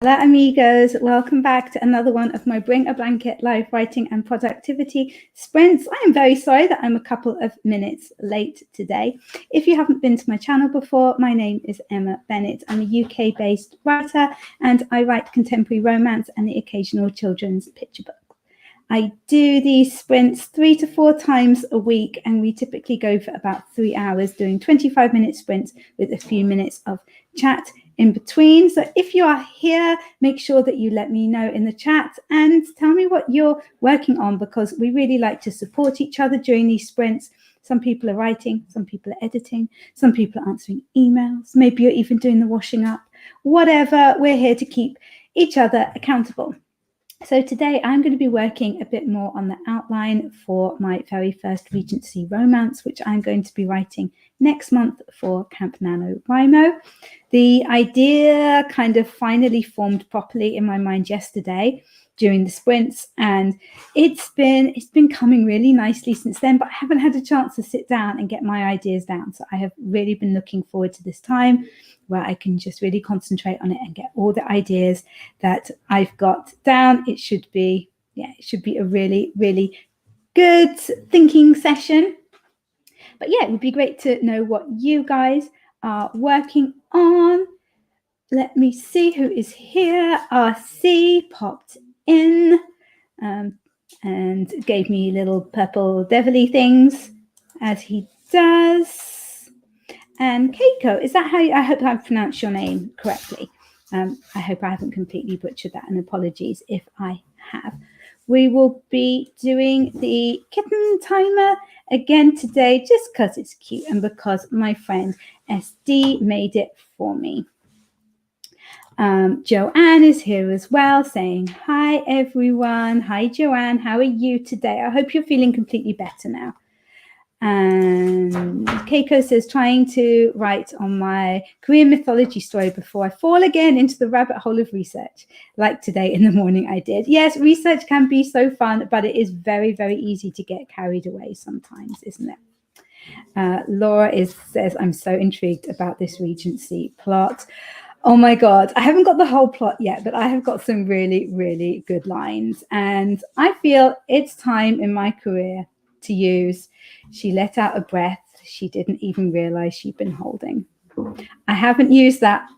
Hola amigos, welcome back to another one of my Bring a Blanket live writing and productivity sprints. I am very sorry that I'm a couple of minutes late today. If you haven't been to my channel before, my name is Emma Bennet. I'm a UK-based writer and I write contemporary romance and the occasional children's picture book. I do these sprints 3 to 4 times a week, and we typically go for about 3 hours doing 25-minute sprints with a few minutes of chat in between. So if you are here, make sure that you let me know in the chat and tell me what you're working on, because we really like to support each other during these sprints. Some people are writing, some people are editing, some people are answering emails, maybe you're even doing the washing up. Whatever, we're here to keep each other accountable. So today I'm going to be working a bit more on the outline for my very first Regency romance, which I'm going to be writing next month for Camp NaNoWriMo. The idea kind of finally formed properly in my mind yesterday during the sprints, and it's been coming really nicely since then, but I haven't had a chance to sit down and get my ideas down. So I have really been looking forward to this time where I can just really concentrate on it and get all the ideas that I've got down. It should be a really, really good thinking session. But yeah, it would be great to know what you guys are working on. Let me see who is here. RC popped in and gave me little purple devilly things, as he does. And Keiko, is that how I hope I've pronounced your name correctly? I hope I haven't completely butchered that, and apologies if I have. We will be doing the kitten timer again today, just because it's cute and because my friend SD made it for me. Joanne is here as well, saying hi everyone. Hi Joanne, how are you today? I hope you're feeling completely better now. And Keiko says, trying to write on my Korean mythology story before I fall again into the rabbit hole of research, like today in the morning I did. Yes, research can be so fun, but it is very, very easy to get carried away sometimes, isn't it? Laura says, I'm so intrigued about this Regency plot. Oh my God, I haven't got the whole plot yet, but I have got some really, really good lines. And I feel it's time in my career to use "She let out a breath she didn't even realize she'd been holding." I haven't used that.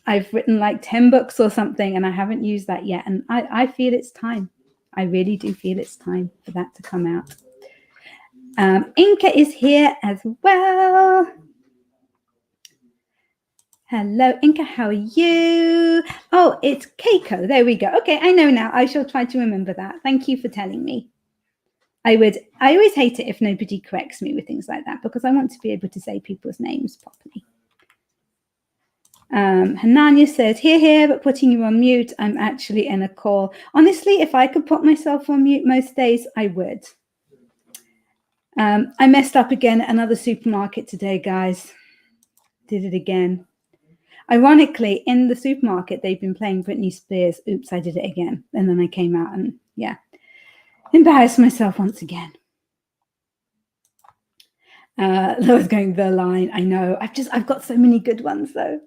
I've written like 10 books or something, and I haven't used that yet. And I feel it's time. I really do feel it's time for that to come out. Inka is here as well. Hello, Inka, how are you? Oh, it's Keiko. There we go. Okay, I know now. I shall try to remember that. Thank you for telling me. I always hate it if nobody corrects me with things like that, because I want to be able to say people's names properly. Hananya says, here, but putting you on mute. I'm actually in a call. Honestly, if I could put myself on mute most days, I would. I messed up again at another supermarket today, guys. Did it again. Ironically, in the supermarket, they've been playing Britney Spears' Oops, I Did It Again. And then I came out and, yeah, embarrassed myself once again. Laura's going the line. I know. I've got so many good ones, though.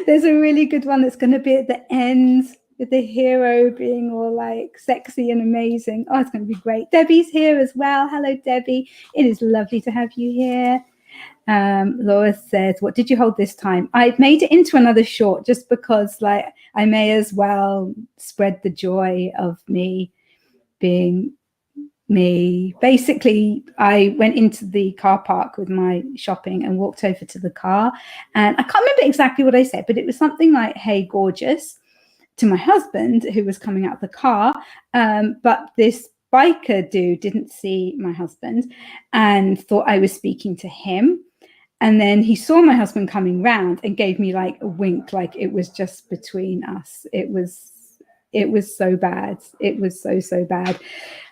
There's a really good one that's going to be at the end with the hero being all like sexy and amazing. Oh, it's going to be great. Debbie's here as well. Hello, Debbie. It is lovely to have you here. Laura says, what did you hold this time? I made it into another short just because, like, I may as well spread the joy of me being me. Basically, I went into the car park with my shopping and walked over to the car, and I can't remember exactly what I said, but it was something like, hey, gorgeous, to my husband who was coming out of the car. But this biker dude didn't see my husband and thought I was speaking to him. And then he saw my husband coming round and gave me like a wink, like it was just between us. It was so bad. It was so bad.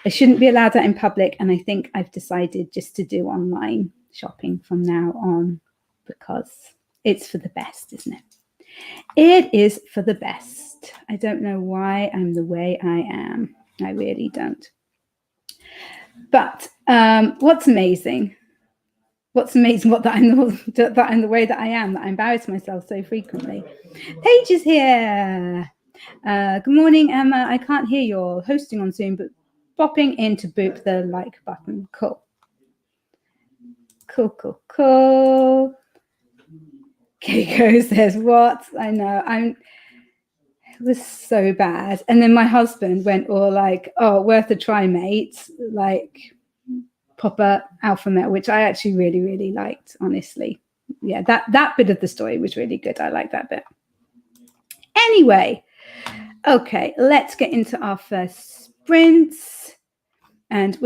I shouldn't be allowed that in public. And I think I've decided just to do online shopping from now on, because it's for the best, isn't it? It is for the best. I don't know why I'm the way I am. I really don't. But what's amazing that I'm the way that I am, that I embarrass myself so frequently. Paige is here. Good morning, Emma. I can't hear you're hosting on Zoom, but popping in to boop the like button. Cool. Cool. Keiko says, what? I know. It was so bad. And then my husband went all like, oh, worth a try, mate. Like proper alpha male, which I actually really, really liked, honestly. Yeah, that bit of the story was really good. I like that bit. Anyway, okay, let's get into our first sprints. And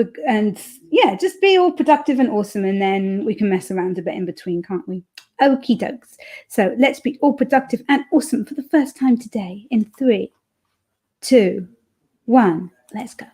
yeah, just be all productive and awesome, and then we can mess around a bit in between, can't we? Okie dokes. So let's be all productive and awesome for the first time today in 3, 2, 1. Let's go.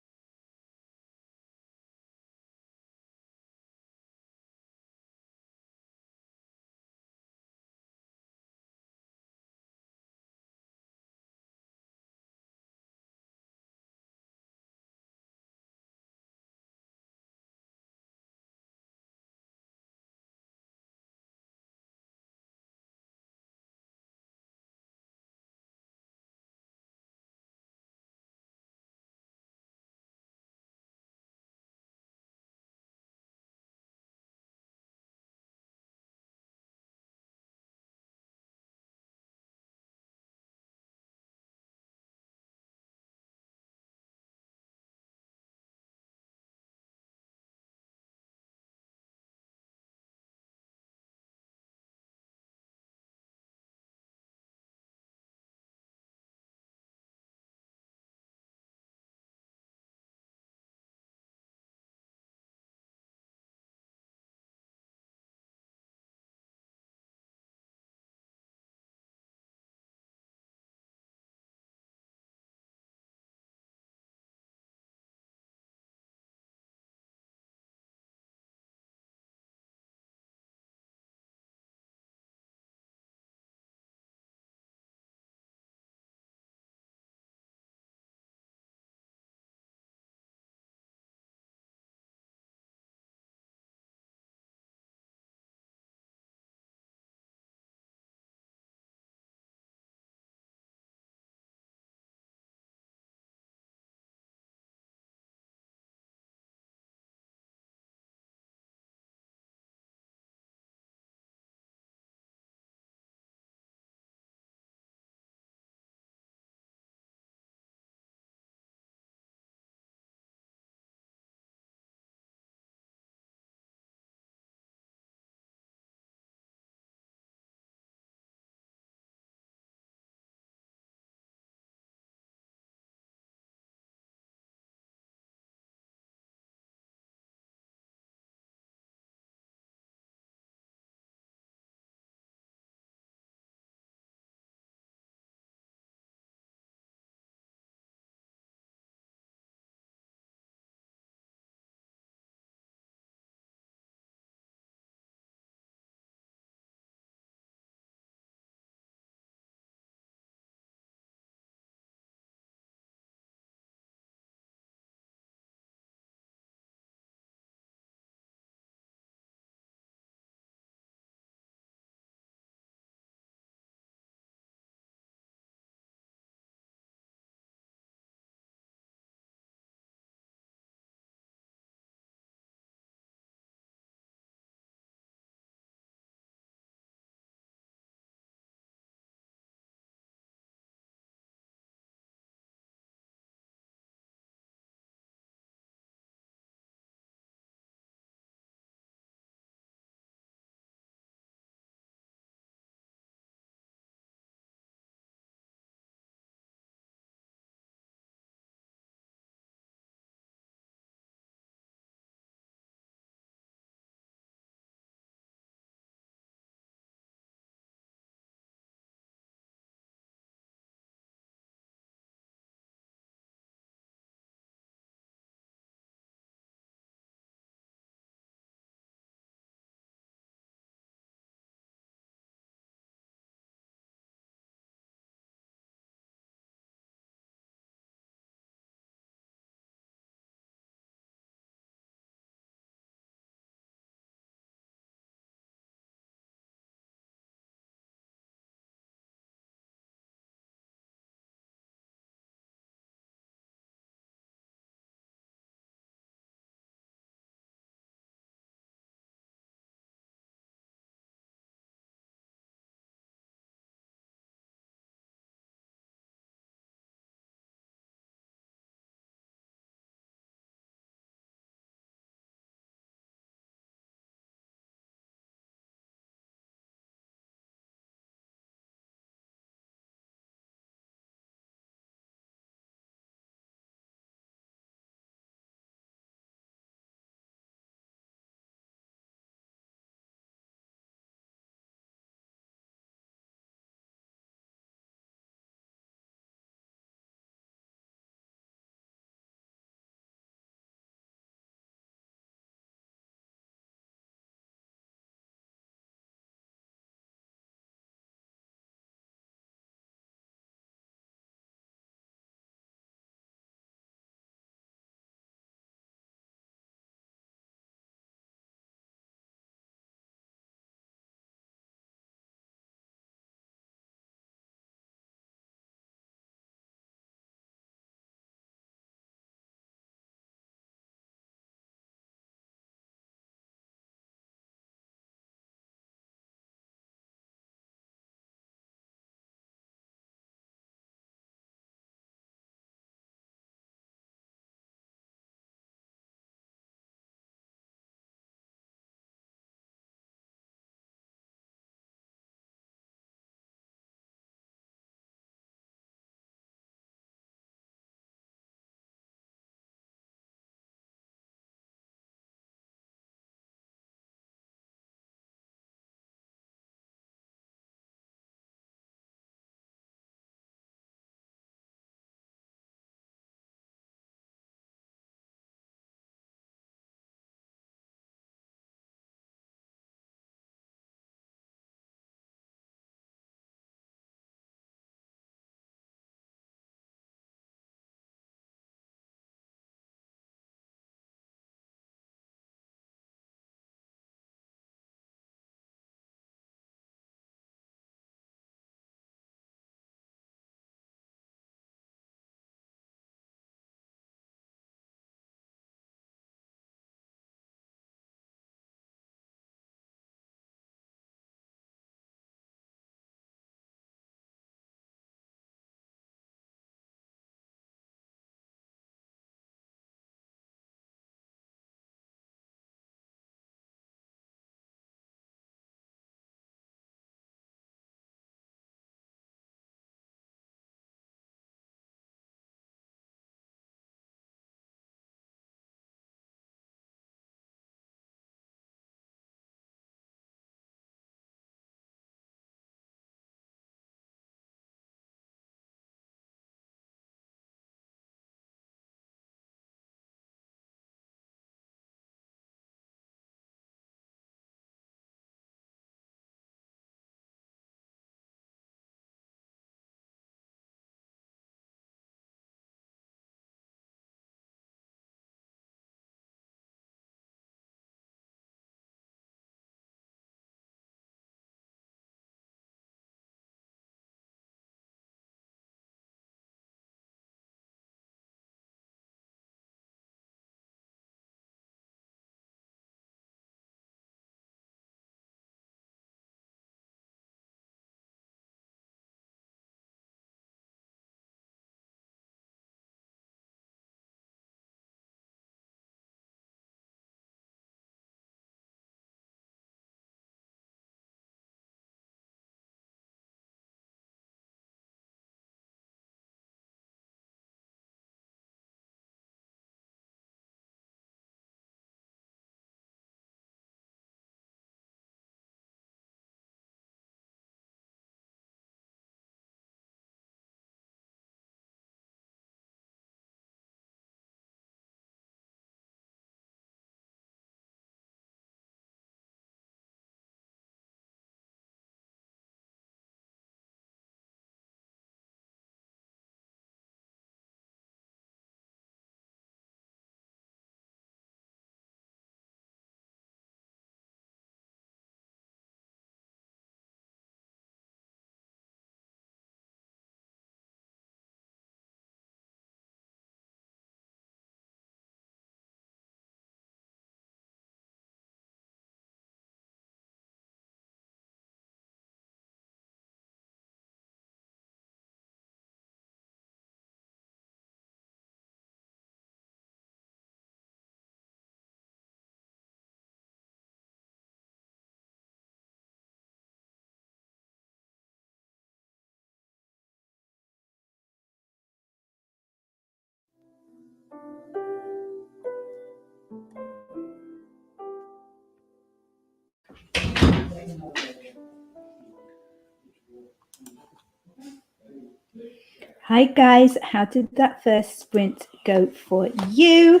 Hi guys, how did that first sprint go for you?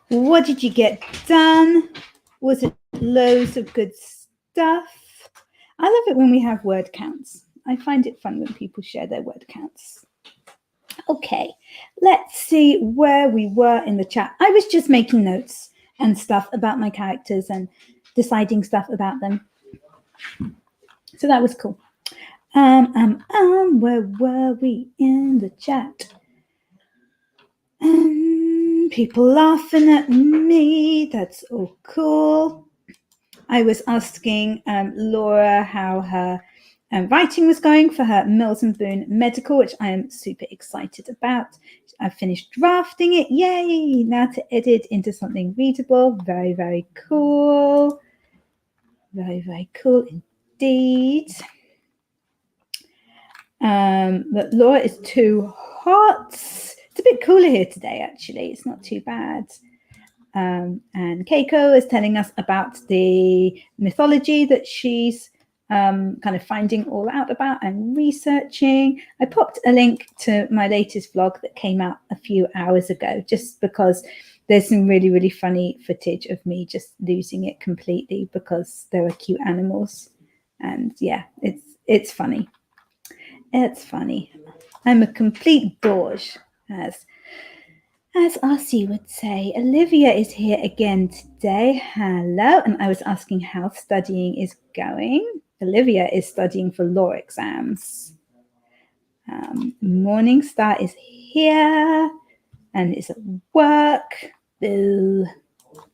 What did you get done? Was it loads of good stuff? I love it when we have word counts. I find it fun when people share their word counts. Okay, let's see where we were in the chat. I was just making notes and stuff about my characters and deciding stuff about them. So that was cool. Where were we in the chat? People laughing at me. That's all cool. I was asking Laura how her writing was going for her Mills and Boon medical, which I am super excited about. I've finished drafting it. Yay! Now to edit into something readable. Very, very cool. Very, very cool indeed. But Laura is too hot. It's a bit cooler here today, actually. It's not too bad. And Keiko is telling us about the mythology that she's kind of finding all out about and researching. I popped a link to my latest vlog that came out a few hours ago, just because there's some really, really funny footage of me just losing it completely because there are cute animals. And yeah, it's funny. It's funny. I'm a complete dorge, as RC would say. Olivia is here again today. Hello. And I was asking how studying is going. Olivia is studying for law exams. Morningstar is here and is at work. Boo.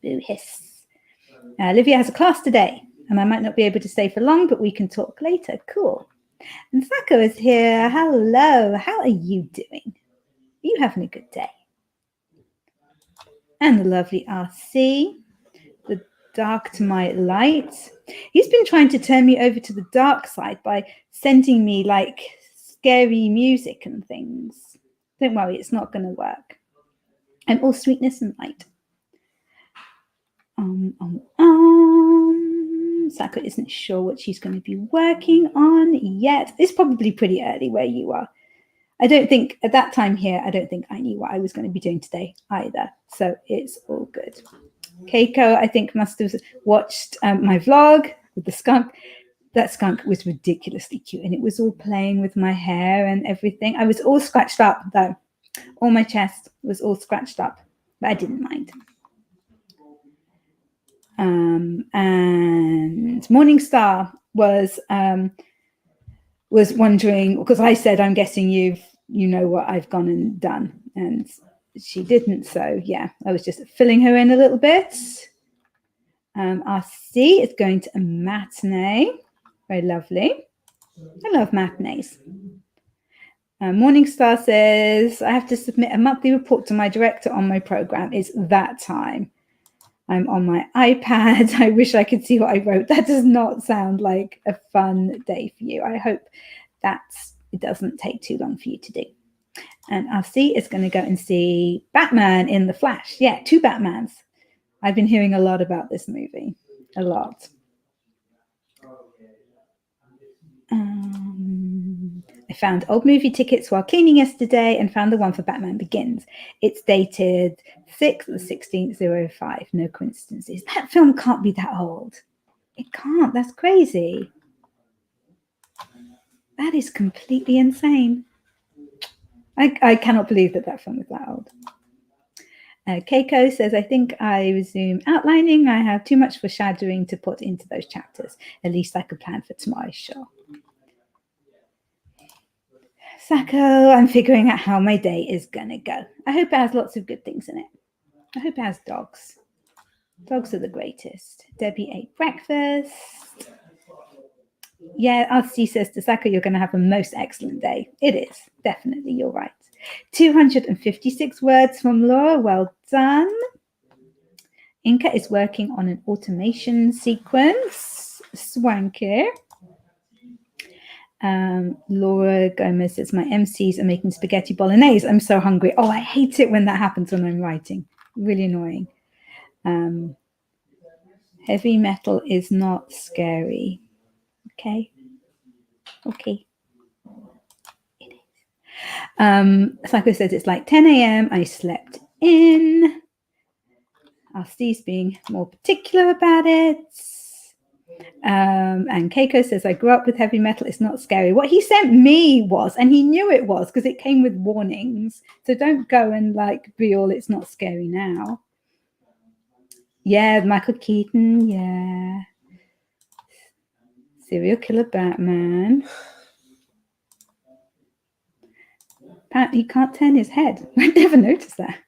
Boo hiss. Olivia has a class today and I might not be able to stay for long, but we can talk later. Cool. And Sako is here. Hello. How are you doing? Are you having a good day? And the lovely RC, the dark to my light. He's been trying to turn me over to the dark side by sending me like scary music and things. Don't worry, it's not going to work. I'm all sweetness and light. Sako isn't sure what she's going to be working on yet. It's probably pretty early where you are. I don't think at that time here, I don't think I knew what I was going to be doing today either. So it's all good. Keiko, I think, must have watched my vlog with the skunk. That skunk was ridiculously cute and it was all playing with my hair and everything. I was all scratched up though. All my chest was all scratched up, but I didn't mind. And Morningstar was wondering, because I said, I'm guessing you know what I've gone and done. And she didn't. So yeah, I was just filling her in a little bit. RC is going to a matinee. Very lovely. I love matinees. Morningstar says, I have to submit a monthly report to my director on my program. It's that time. I'm on my iPad. I wish I could see what I wrote. That does not sound like a fun day for you. I hope that it doesn't take too long for you to do. And RC is going to go and see Batman in the Flash. Yeah, 2 Batmans. I've been hearing a lot about this movie. A lot. I found old movie tickets while cleaning yesterday and found the one for Batman Begins. It's dated 6/16/05. No coincidences. That film can't be that old. It can't. That's crazy. That is completely insane. I cannot believe that film is that old. Keiko says, I think I resume outlining. I have too much foreshadowing to put into those chapters. At least I could plan for tomorrow's show. Sako, I'm figuring out how my day is going to go. I hope it has lots of good things in it. I hope it has dogs. Dogs are the greatest. Debbie ate breakfast. Yeah, RC says to Sako, you're going to have a most excellent day. It is. Definitely, you're right. 256 words from Laura. Well done. Inka is working on an automation sequence. Swanky. Laura Gomez says, my MCs are making spaghetti bolognese. I'm so hungry. Oh, I hate it when that happens when I'm writing. Really annoying. Heavy metal is not scary. Okay. It is. Psycho says it's like 10 a.m. I slept in. Steve's being more particular about it. And Keiko says, I grew up with heavy metal. It's not scary. What he sent me was, and he knew it was because it came with warnings. So don't go and be all it's not scary now. Yeah, Michael Keaton. Yeah. Serial killer Batman. He can't turn his head. I never noticed that.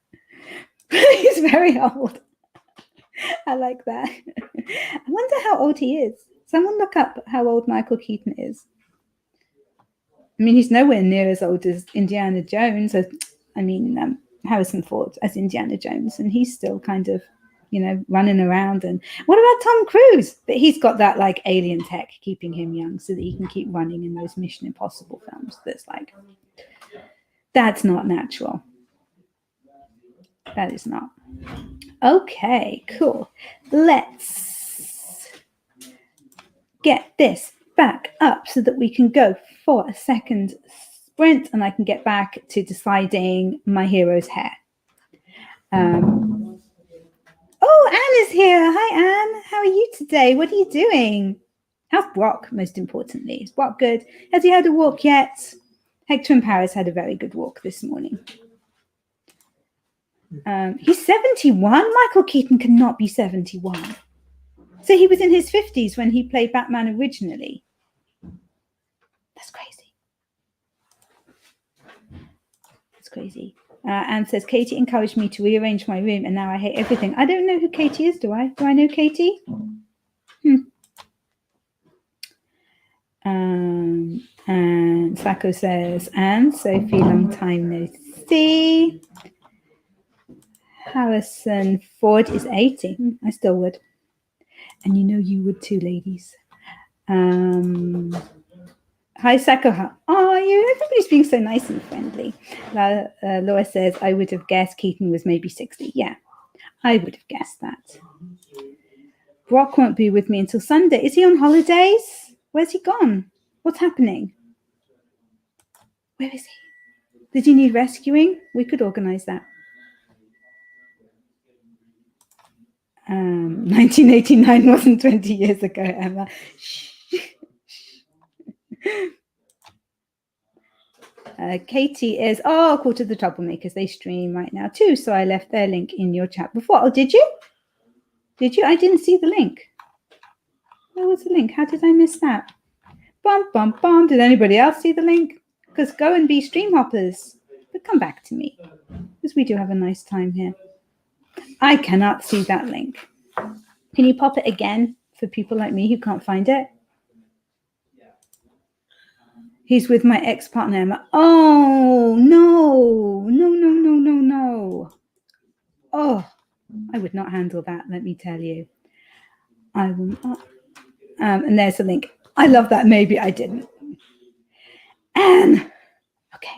He's very old. I like that. I wonder how old he is. Someone look up how old Michael Keaton is. I mean, he's nowhere near as old as Indiana Jones. Harrison Ford as Indiana Jones, and he's still kind of, running around. And what about Tom Cruise? But he's got that alien tech keeping him young so that he can keep running in those Mission Impossible films. That's not natural. That is not. Okay, cool. Let's get this back up so that we can go for a second sprint and I can get back to deciding my hero's hair. Oh, Anne is here. Hi, Anne. How are you today? What are you doing? How's Brock, most importantly? Is Brock good? Has he had a walk yet? Hector in Paris had a very good walk this morning. He's 71. Michael Keaton cannot be 71. So he was in his 50s when he played Batman originally. That's crazy. That's crazy. Anne says, Katie encouraged me to rearrange my room and now I hate everything. I don't know who Katie is, do I? Do I know Katie? And Sacco says, Anne, Sophie, long time no see. Harrison Ford is 80. I still would. And you would too, ladies. Hi, Sacco. Oh, everybody's being so nice and friendly. Laura says, I would have guessed Keaton was maybe 60. Yeah, I would have guessed that. Brock won't be with me until Sunday. Is he on holidays? Where's he gone? What's happening? Where is he? Did he need rescuing? We could organize that. 1989 wasn't 20 years ago, Emma. Katie is, call to the troublemakers. They stream right now too. So I left their link in your chat before. Oh, did you? Did you? I didn't see the link. Where was the link? How did I miss that? Bum, bum, bum. Did anybody else see the link? Because go and be stream hoppers. But come back to me. Because we do have a nice time here. I cannot see that link. Can you pop it again for people like me who can't find it? He's with my ex-partner, Emma. Oh, no. No. Oh, I would not handle that, let me tell you. I will not. And there's a link. I love that. Maybe I didn't. And, okay.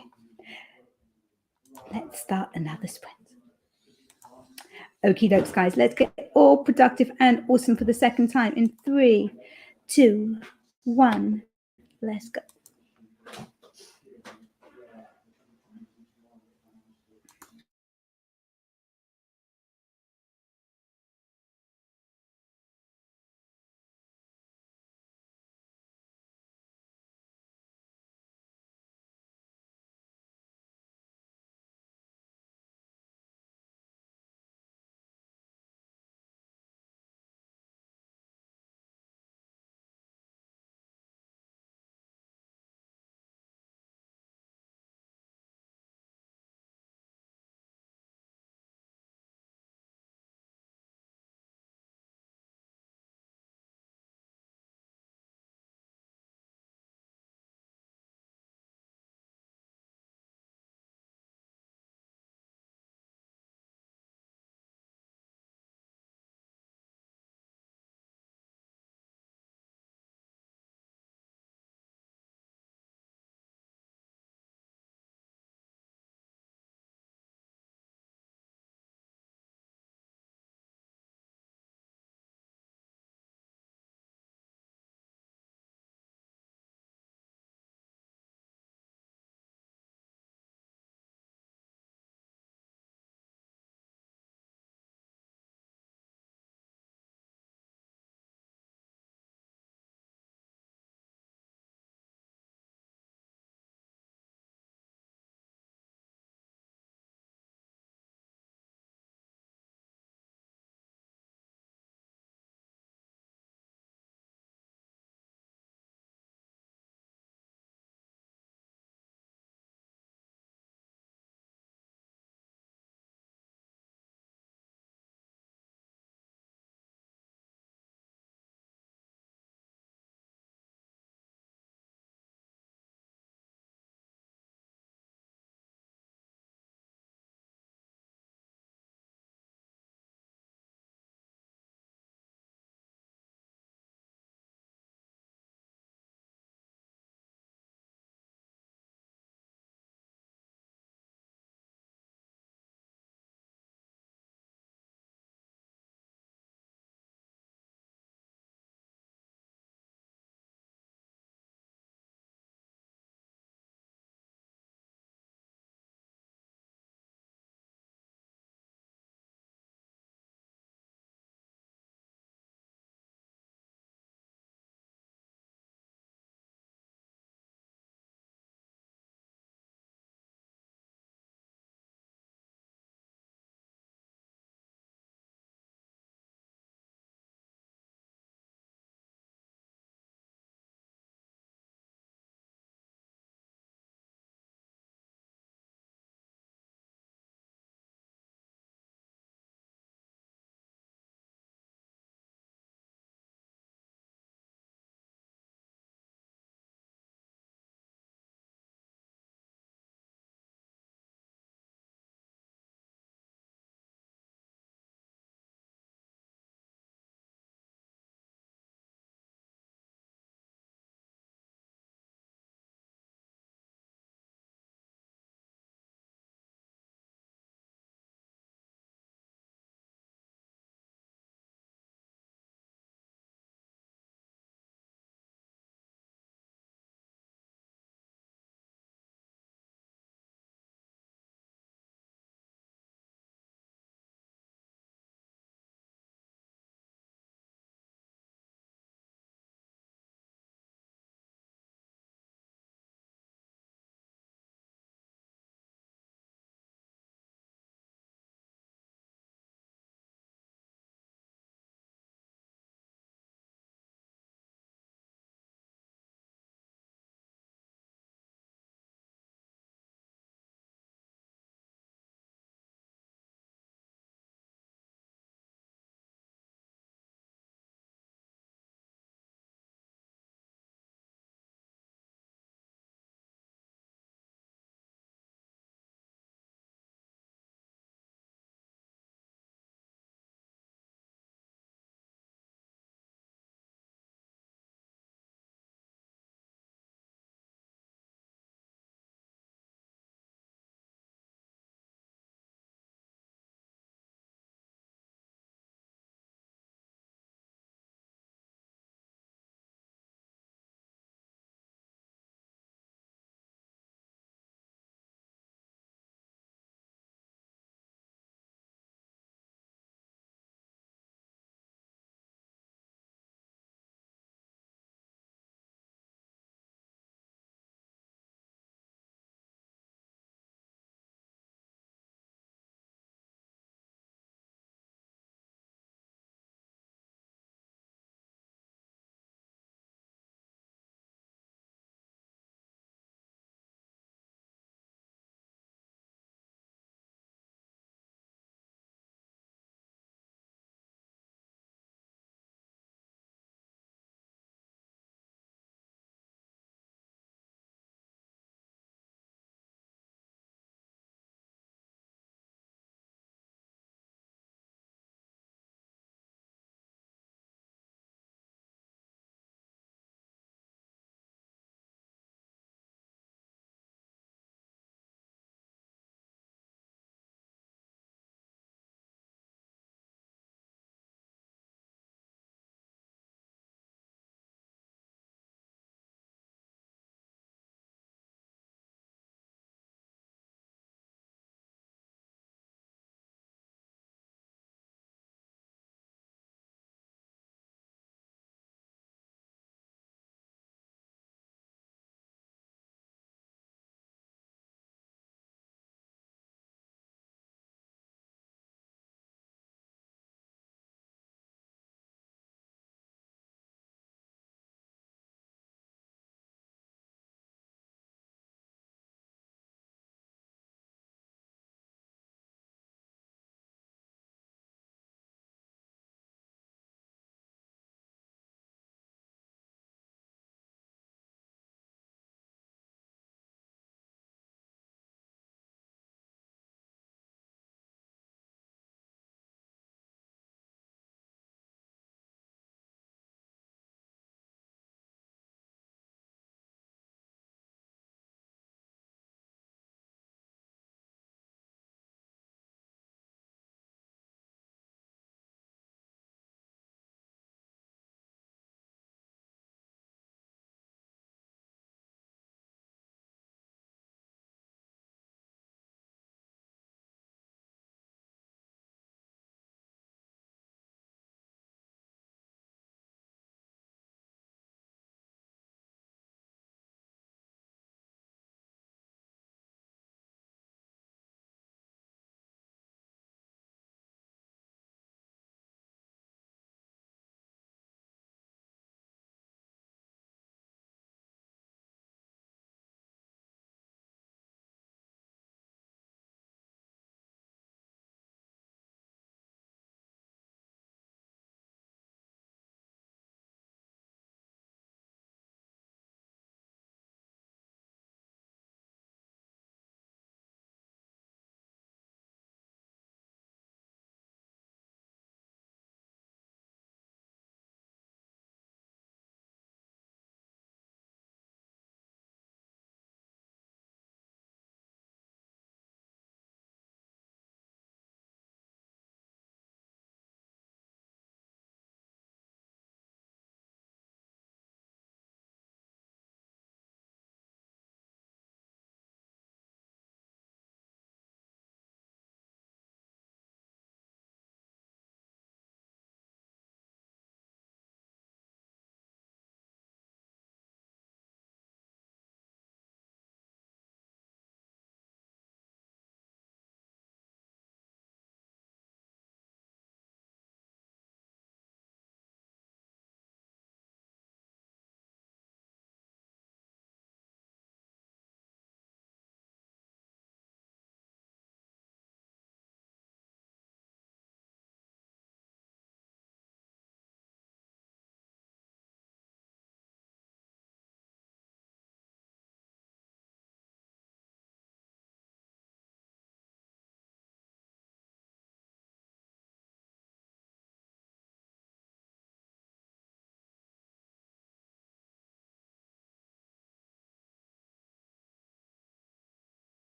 Let's start another sprint. Okie dokes, guys. Let's get all productive and awesome for the second time in 3, 2, 1. Let's go.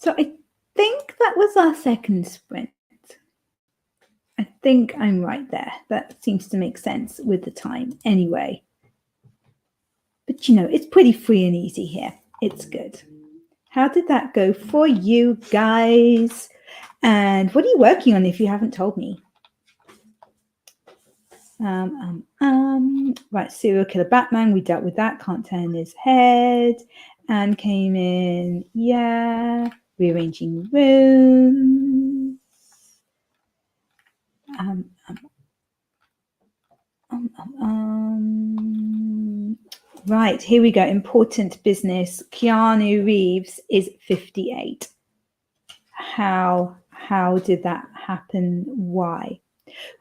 So I think that was our second sprint. I think I'm right there. That seems to make sense with the time anyway. But it's pretty free and easy here. It's good. How did that go for you guys? And what are you working on if you haven't told me? Right, serial killer Batman, we dealt with that. Can't turn his head. And came in, yeah. Rearranging rooms. Right, here we go. Important business. Keanu Reeves is 58. How did that happen? Why?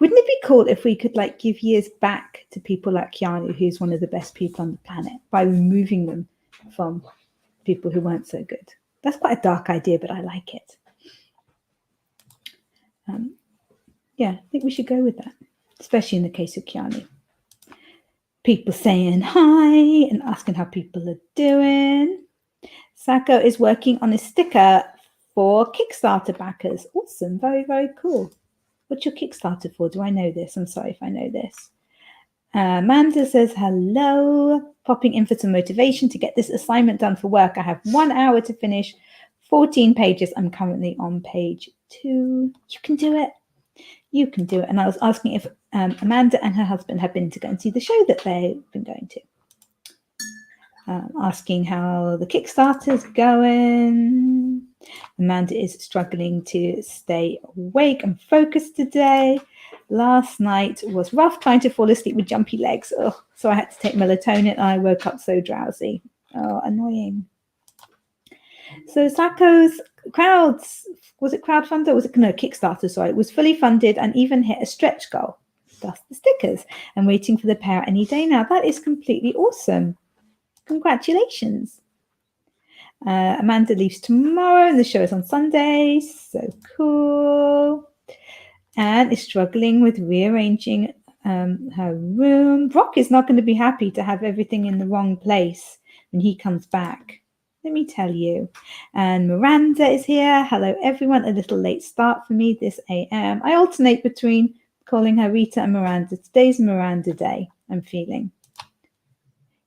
Wouldn't it be cool if we could give years back to people like Keanu, who's one of the best people on the planet, by removing them from people who weren't so good? That's quite a dark idea, but I like it. Yeah, I think we should go with that, especially in the case of Keanu. People saying hi and asking how people are doing. Sacco is working on a sticker for Kickstarter backers. Awesome. Very, very cool. What's your Kickstarter for? Do I know this? I'm sorry if I know this. Amanda says hello. Popping in for some motivation to get this assignment done for work. I have 1 hour to finish 14 pages. I'm currently on page 2. You can do it. You can do it. And I was asking if Amanda and her husband have been to go and see the show that they've been going to. Asking how the Kickstarter's going. Amanda is struggling to stay awake and focused today. Last night was rough trying to fall asleep with jumpy legs. Oh, so I had to take melatonin and I woke up so drowsy. Oh, annoying. So Sacco's crowdfunder? Kickstarter, sorry. It was fully funded and even hit a stretch goal. Thus the stickers. I'm waiting for the payout any day now. That is completely awesome. Congratulations. Amanda leaves tomorrow and the show is on Sunday. So cool. Anne is struggling with rearranging her room. Brock is not going to be happy to have everything in the wrong place when he comes back. Let me tell you. And Miranda is here. Hello, everyone. A little late start for me this AM. I alternate between calling her Rita and Miranda. Today's Miranda day, I'm feeling.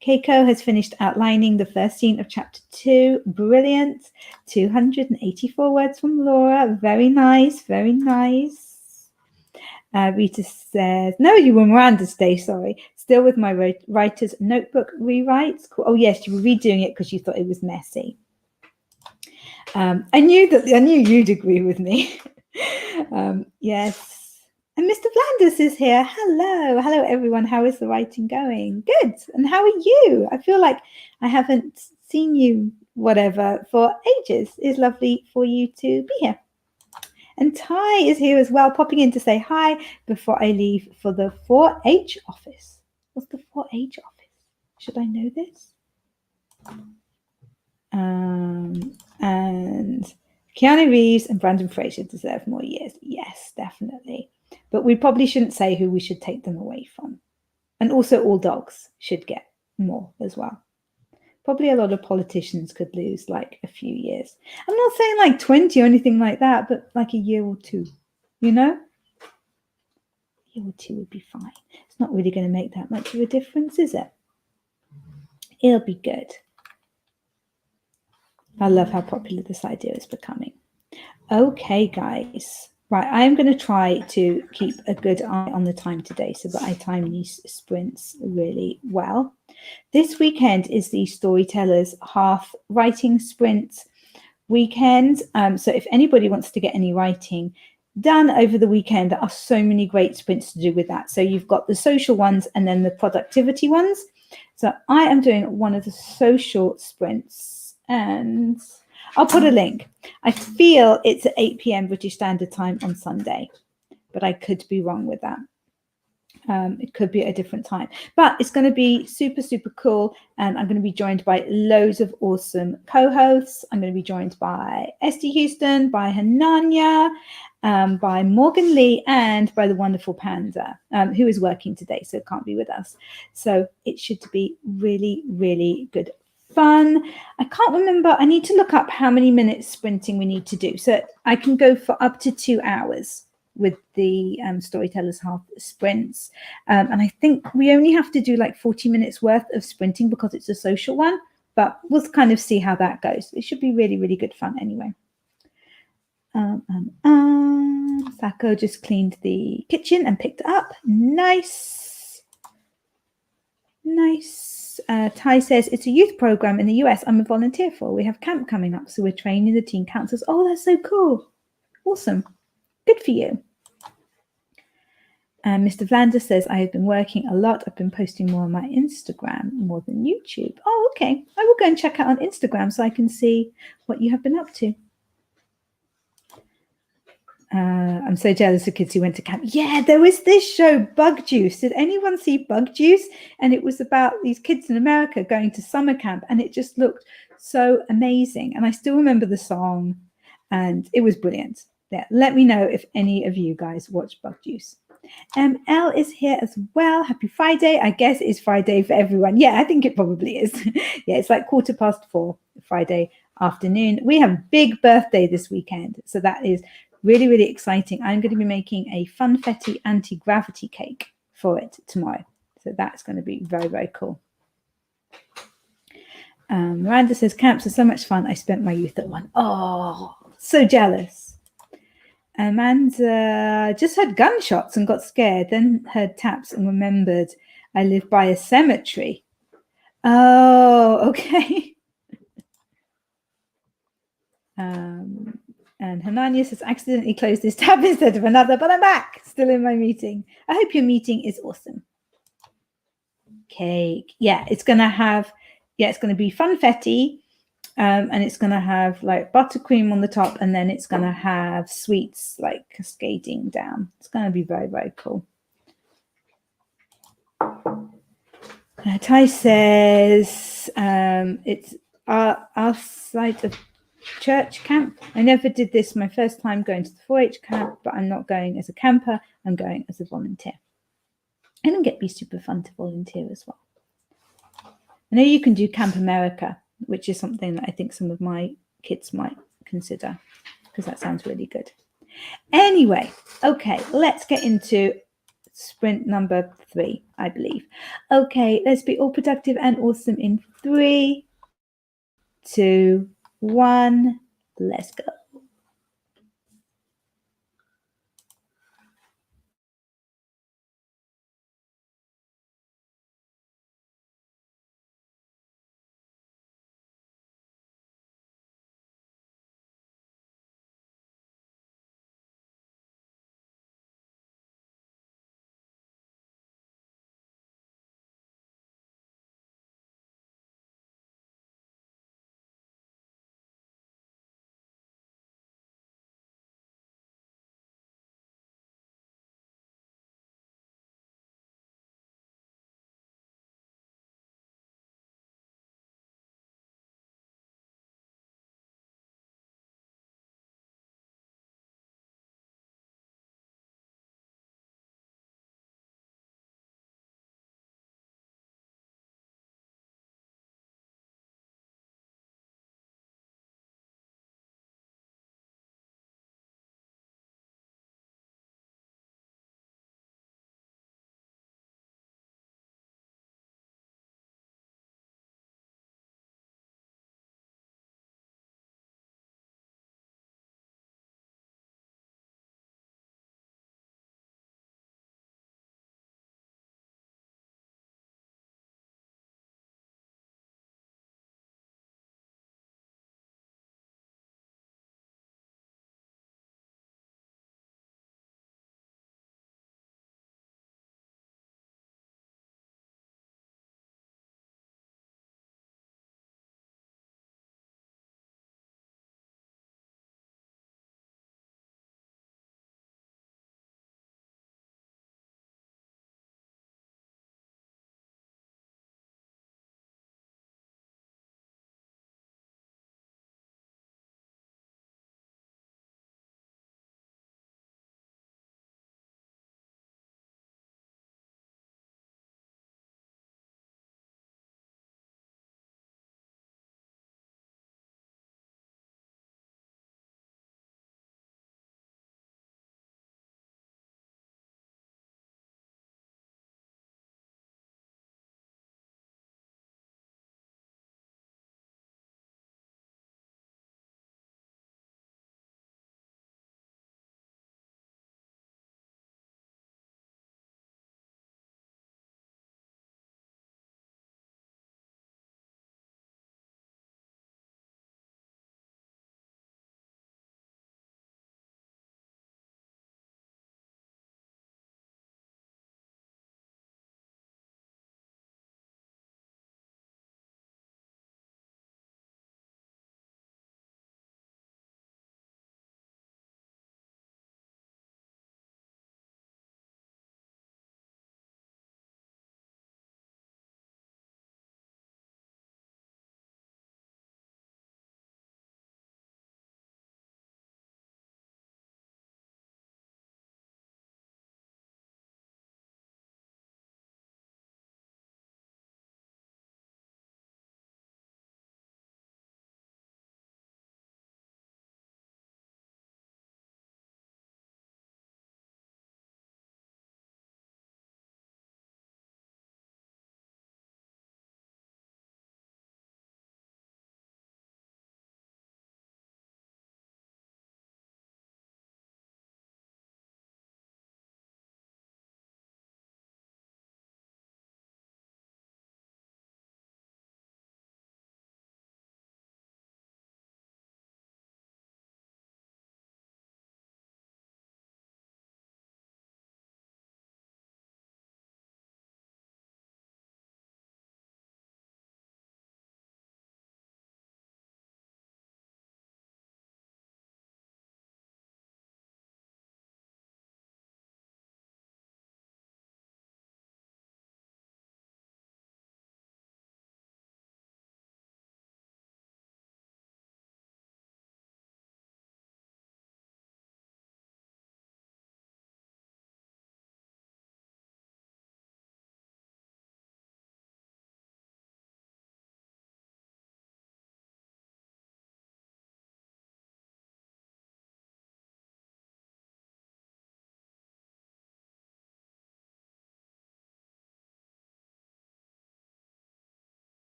Keiko has finished outlining the first scene of chapter 2. Brilliant. 284 words from Laura. Very nice. Very nice. Rita says, no, you were Miranda's day, sorry. Still with my writer's notebook rewrites. Cool. Oh, yes, you were redoing it because you thought it was messy. I knew you'd agree with me. Yes. And Mr. Flanders is here. Hello. Hello, everyone. How is the writing going? Good. And how are you? I feel like I haven't seen you, for ages. It's lovely for you to be here. And Ty is here as well, popping in to say hi before I leave for the 4-H office. What's the 4-H office? Should I know this? And Keanu Reeves and Brandon Fraser deserve more years. Yes, definitely. But we probably shouldn't say who we should take them away from. And also all dogs should get more as well. Probably a lot of politicians could lose a few years. I'm not saying 20 or anything like that, but a year or 2, A year or 2 would be fine. It's not really going to make that much of a difference, is it? It'll be good. I love how popular this idea is becoming. Okay, guys. Right, I am going to try to keep a good eye on the time today so that I time these sprints really well. This weekend is the Storytellers Half Writing Sprint weekend. So if anybody wants to get any writing done over the weekend, there are so many great sprints to do with that. So you've got the social ones and then the productivity ones. So I am doing one of the social sprints and I'll put a link. I feel it's at 8 p.m. British Standard Time on Sunday, but I could be wrong with that. It could be at a different time, but it's going to be super, super cool. And I'm going to be joined by loads of awesome co-hosts. I'm going to be joined by Esty Houston, by Hananya, by Morgan Lee, and by the wonderful Panda, who is working today, so can't be with us. So it should be really, really good fun. I can't remember. I need to look up how many minutes sprinting we need to do. So I can go for up to 2 hours with the Storytellers Half sprints. And I think we only have to do like 40 minutes worth of sprinting because it's a social one. But we'll kind of see how that goes. It should be really, really good fun anyway. Sako just cleaned the kitchen and picked it up. Nice. Nice. Ty says, it's a youth program in the US I'm a volunteer for. We have camp coming up, so we're training the teen counselors. Oh, that's so cool. Awesome. Good for you. Mr. Vlander says, I have been working a lot. I've been posting more on my Instagram more than YouTube. Oh, okay. I will go and check out on Instagram so I can see what you have been up to. I'm so jealous of kids who went to camp. Yeah, there was this show, Bug Juice. Did anyone see Bug Juice? And it was about these kids in America going to summer camp, and it just looked so amazing. And I still remember the song, and it was brilliant. Yeah, let me know if any of you guys watch Bug Juice. Elle is here as well. Happy Friday. I guess it's Friday for everyone. Yeah, I think it probably is. Yeah, it's like 4:15 Friday afternoon. We have a big birthday this weekend, so that is really, really exciting. I'm going to be making a funfetti anti-gravity cake for it tomorrow. So that's going to be very, very cool. Miranda says, camps are so much fun. I spent my youth at one. Oh, so jealous. Amanda just heard gunshots and got scared, then heard taps and remembered I live by a cemetery. Oh, okay. And Hanania says, accidentally closed this tab instead of another, but I'm back, still in my meeting. I hope your meeting is awesome. Cake. Yeah, it's going to be funfetti, and it's going to have like buttercream on the top, and then it's going to have sweets like cascading down. It's going to be very, very cool. Ty says, it's our site of church camp. I never did this my first time going to the 4-H camp, but I'm not going as a camper. I'm going as a volunteer. And it'll be super fun to volunteer as well. I know you can do Camp America, which is something that I think some of my kids might consider because that sounds really good. Anyway, okay, let's get into sprint number 3, I believe. Okay, let's be all productive and awesome in 3, 2, 1. Let's go.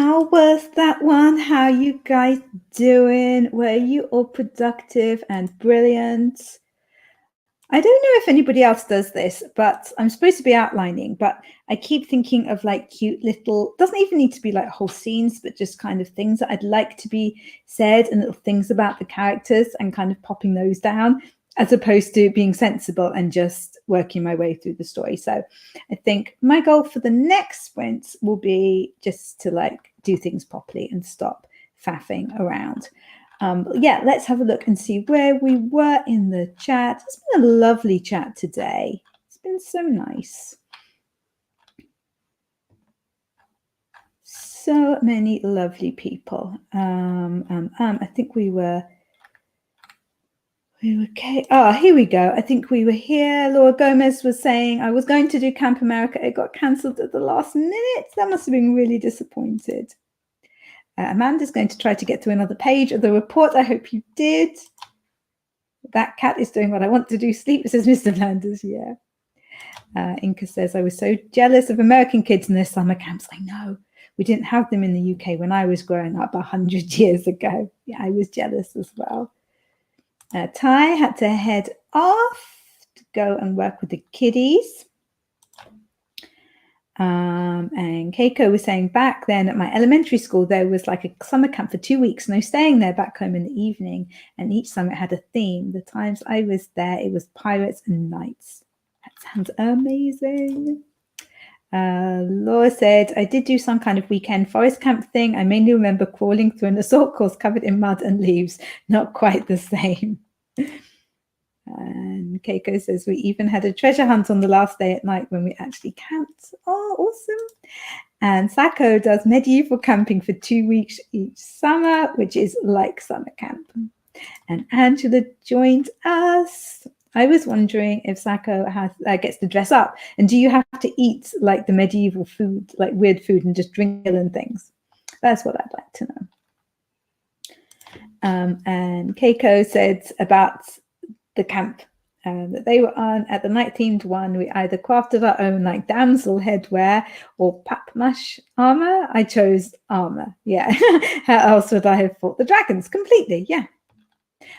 How was that one? How you guys doing? Were you all productive and brilliant? I don't know if anybody else does this, but I'm supposed to be outlining, but I keep thinking of like cute little, doesn't even need to be like whole scenes, but just kind of things that I'd like to be said and little things about the characters and kind of popping those down, as opposed to being sensible and just working my way through the story. So I think my goal for the next sprint will be just to like do things properly and stop faffing around. Yeah, let's have a look and see where we were in the chat. It's been a lovely chat today. It's been so nice. So many lovely people. I think we were okay. Oh, here we go. I think we were here. Laura Gomez was saying, I was going to do Camp America. It got cancelled at the last minute. That must have been really disappointed. Amanda's going to try to get to another page of the report. I hope you did. That cat is doing what I want to do. Sleep, says Mr. Flanders. Yeah. Inca says, I was so jealous of American kids in their summer camps. I know. We didn't have them in the UK when I was growing up 100 years ago. Yeah, I was jealous as well. Ty had to head off to go and work with the kiddies. And Keiko was saying back then at my elementary school, there was like a summer camp for 2 weeks. No staying there, back home in the evening. And each summer it had a theme. The times I was there, it was pirates and knights. That sounds amazing. Laura said, I did do some kind of weekend forest camp thing. I mainly remember crawling through an assault course covered in mud and leaves. Not quite the same. And Keiko says, we even had a treasure hunt on the last day at night when we actually camped. Oh, awesome. And Sako does medieval camping for 2 weeks each summer, which is like summer camp. And Angela joined us. I was wondering if Sako gets to dress up. And do you have to eat like the medieval food, like weird food, and just drink and things? That's what I'd like to know. And Keiko said about the camp that they were on at the night themed one, we either crafted our own like damsel headwear or papmash armor. I chose armor. Yeah. How else would I have fought the dragons? Completely. Yeah.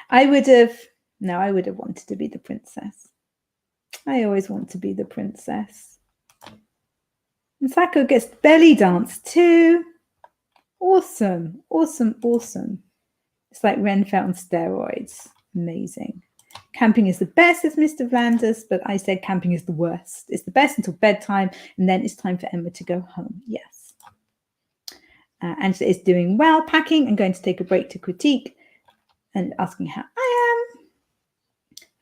I would have wanted to be the princess. I always want to be the princess. And Sako gets belly dance too. Awesome. Awesome. Awesome. It's like Renfell on steroids. Amazing. Camping is the best, says Mr. Vlanders, but I said camping is the worst. It's the best until bedtime, and then it's time for Emma to go home. Yes. Angela is doing well, packing and going to take a break to critique and asking how I am.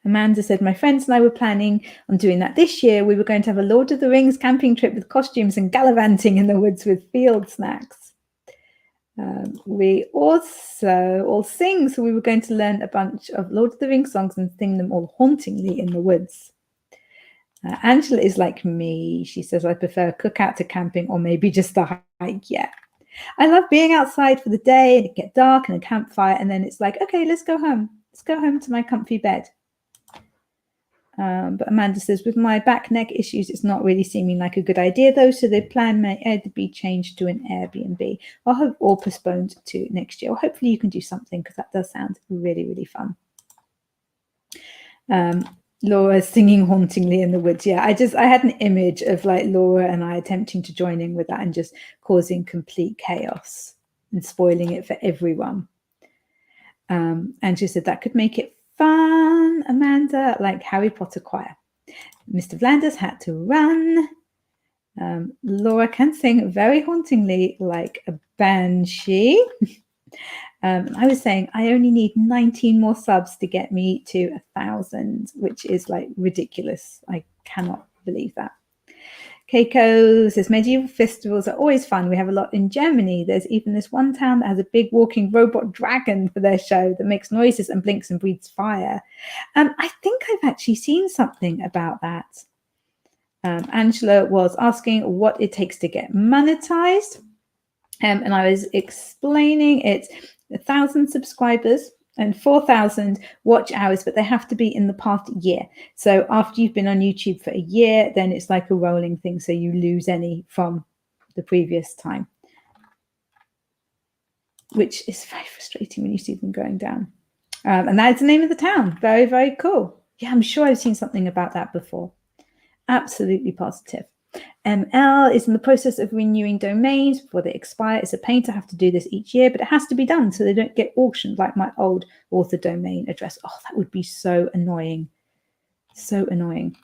Amanda said, my friends and I were planning on doing that this year. We were going to have a Lord of the Rings camping trip with costumes and gallivanting in the woods with field snacks. We also all sing, so we were going to learn a bunch of Lord of the Rings songs and sing them all hauntingly in the woods. Angela is like me. She says, I prefer a cookout to camping or maybe just a hike. Yeah. I love being outside for the day and it get dark and a campfire and then it's like, okay, let's go home. Let's go home to my comfy bed. But Amanda says, with my back neck issues, it's not really seeming like a good idea, though. So the plan may either be changed to an Airbnb or postponed to next year. Or hopefully you can do something because that does sound really, really fun. Laura singing hauntingly in the woods. Yeah, I had an image of like Laura and I attempting to join in with that and just causing complete chaos and spoiling it for everyone. And she said that could make it fun, Amanda, like Harry Potter choir. Mr. Vlanders had to run. Laura can sing very hauntingly like a banshee. I was saying I only need 19 more subs to get me to 1,000, which is like ridiculous. I cannot believe that. Keiko says medieval festivals are always fun. We have a lot in Germany. There's even this one town that has a big walking robot dragon for their show that makes noises and blinks and breathes fire. I think I've actually seen something about that. Angela was asking what it takes to get monetized. And I was explaining it's 1,000 subscribers and 4,000 watch hours, but they have to be in the past year. So after you've been on YouTube for a year, then it's like a rolling thing. So you lose any from the previous time. which is very frustrating when you see them going down. And that is the name of the town. Very, very cool. Yeah, I'm sure I've seen something about that before. Absolutely positive. ML is in the process of renewing domains before they expire. It's a pain to have to do this each year, but it has to be done so they don't get auctioned like my old author domain address. Oh, that would be so annoying. So annoying.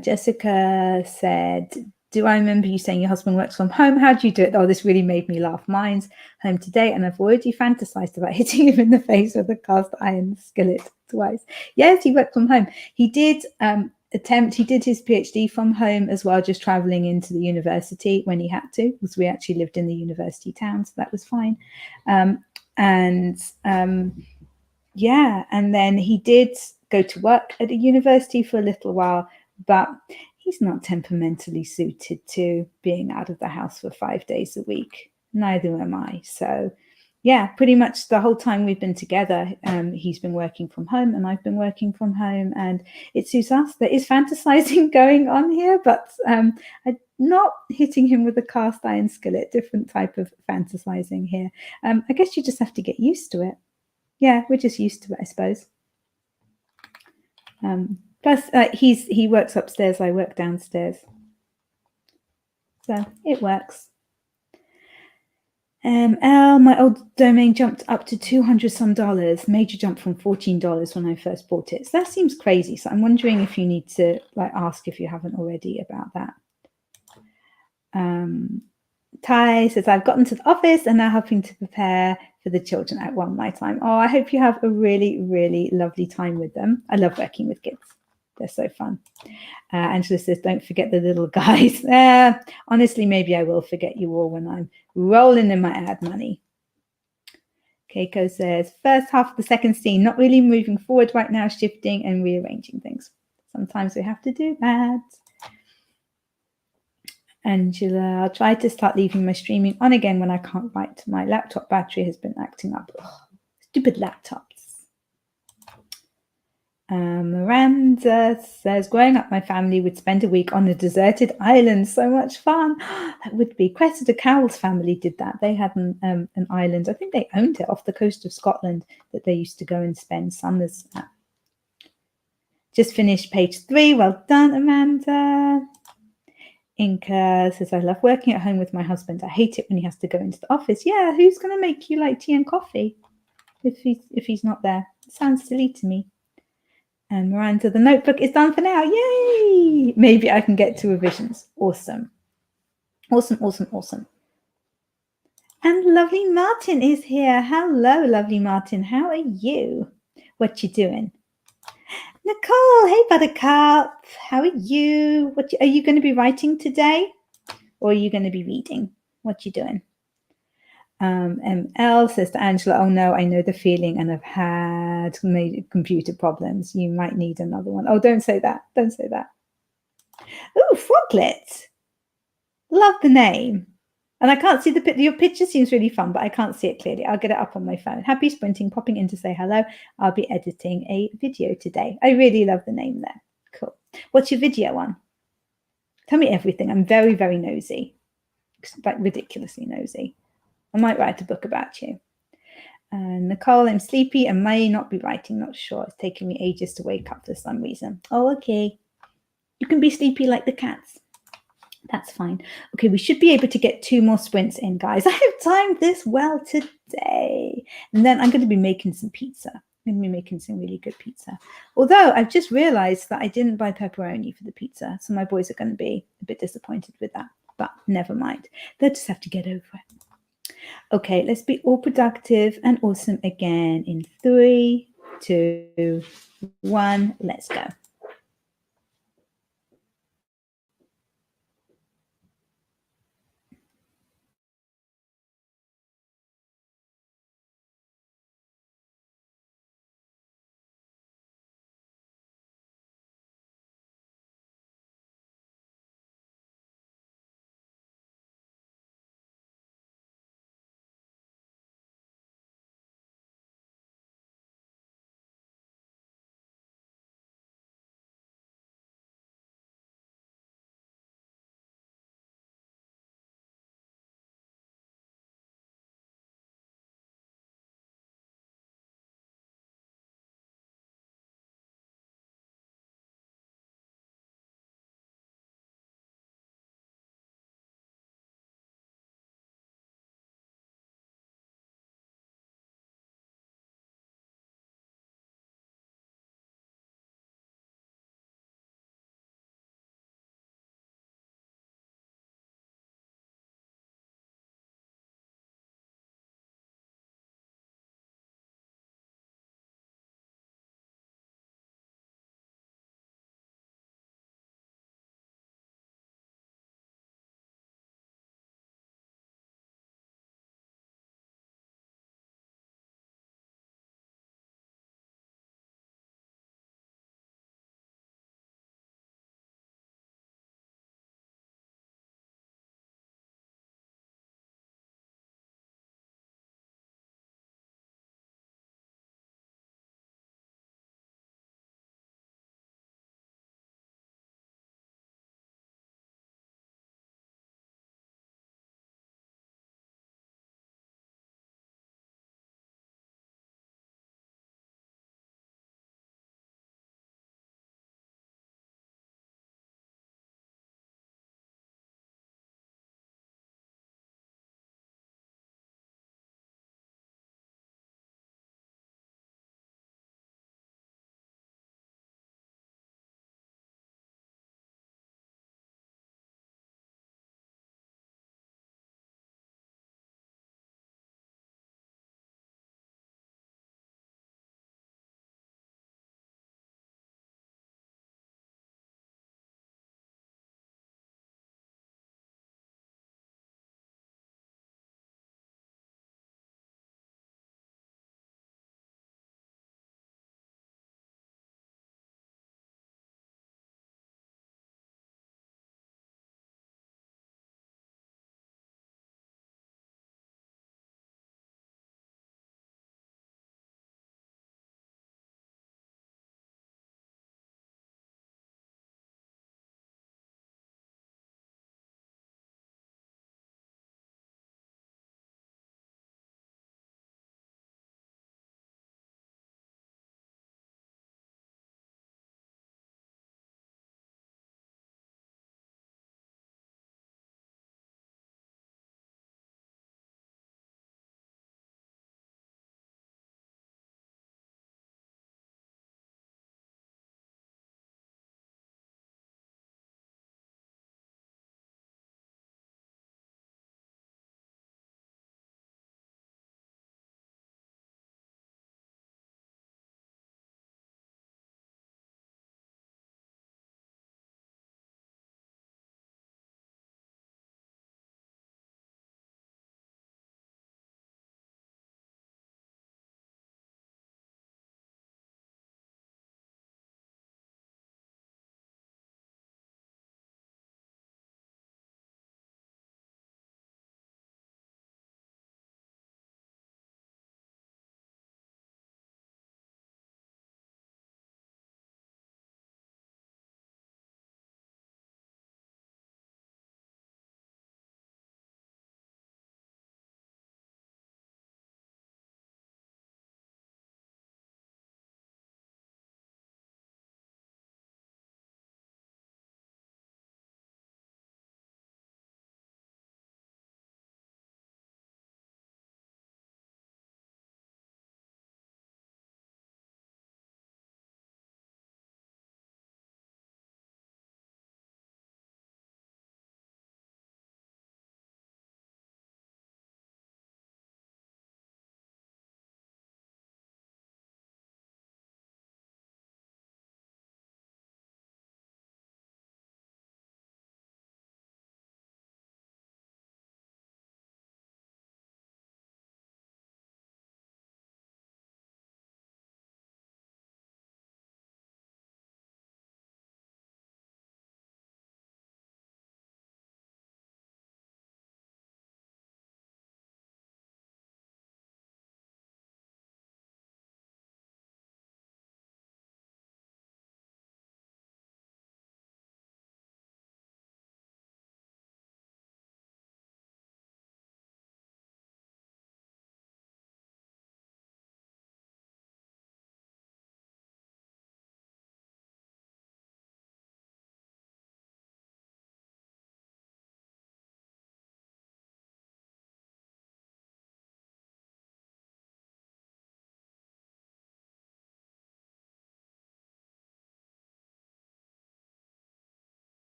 Jessica said, do I remember you saying your husband works from home? How do you do it? Oh, this really made me laugh. Mine's home today, and I've already fantasized about hitting him in the face with a cast iron skillet twice. Yes, he worked from home. He did he did his PhD from home as well, just traveling into the university when he had to, because we actually lived in the university town, so that was fine. Yeah, and then he did go to work at a university for a little while, but he's not temperamentally suited to being out of the house for 5 days a week. Neither am I. So, yeah, pretty much the whole time we've been together, he's been working from home and I've been working from home, and it suits us. There is fantasizing going on here, but I'm not hitting him with a cast iron skillet. Different type of fantasizing here. I guess you just have to get used to it. Yeah, we're just used to it, I suppose. Plus, he works upstairs, I work downstairs. So it works. My old domain jumped up to $200 some, major jump from $14 when I first bought it. So that seems crazy. So I'm wondering if you need to ask if you haven't already about that. Ty says, I've gotten to the office and now helping to prepare for the children at one my time. Oh, I hope you have a really, really lovely time with them. I love working with kids. They're so fun. Angela says, don't forget the little guys. Honestly, maybe I will forget you all when I'm rolling in my ad money. Keiko says, first half of the second scene, not really moving forward right now, shifting and rearranging things. Sometimes we have to do that. Angela, I'll try to start leaving my streaming on again when I can't write. My laptop battery has been acting up. Ugh, stupid laptops. Miranda says, growing up, my family would spend a week on a deserted island. So much fun. That would be. Cressida Cowell's family did that. They had an island. I think they owned it off the coast of Scotland that they used to go and spend summers at. Just finished page 3. Well done, Amanda. Inca says, I love working at home with my husband. I hate it when he has to go into the office. Yeah, who's going to make you tea and coffee if he's not there? It sounds silly to me. And Miranda, the notebook is done for now. Yay! Maybe I can get to revisions. Awesome. Awesome, awesome, awesome. And lovely Martin is here. Hello, lovely Martin. How are you? What you doing? Nicole, hey Buttercup. How are you? Are you going to be writing today? Or are you going to be reading? What you doing? ML says to Angela, oh no, I know the feeling and I've had computer problems. You might need another one. Oh, don't say that. Don't say that. Oh, Froglet. Love the name. And I can't see your picture seems really fun, but I can't see it clearly. I'll get it up on my phone. Happy sprinting, popping in to say hello. I'll be editing a video today. I really love the name there. Cool. What's your video on? Tell me everything. I'm very, very nosy. Like ridiculously nosy. I might write a book about you. Nicole, I'm sleepy and may not be writing. Not sure. It's taking me ages to wake up for some reason. Oh, okay. You can be sleepy like the cats. That's fine. Okay, we should be able to get 2 more sprints in, guys. I have timed this well today. And then I'm going to be making some pizza. I'm going to be making some really good pizza. Although I've just realized that I didn't buy pepperoni for the pizza. So my boys are going to be a bit disappointed with that. But never mind. They'll just have to get over it. Okay, let's be all productive and awesome again in 3, 2, 1. Let's go.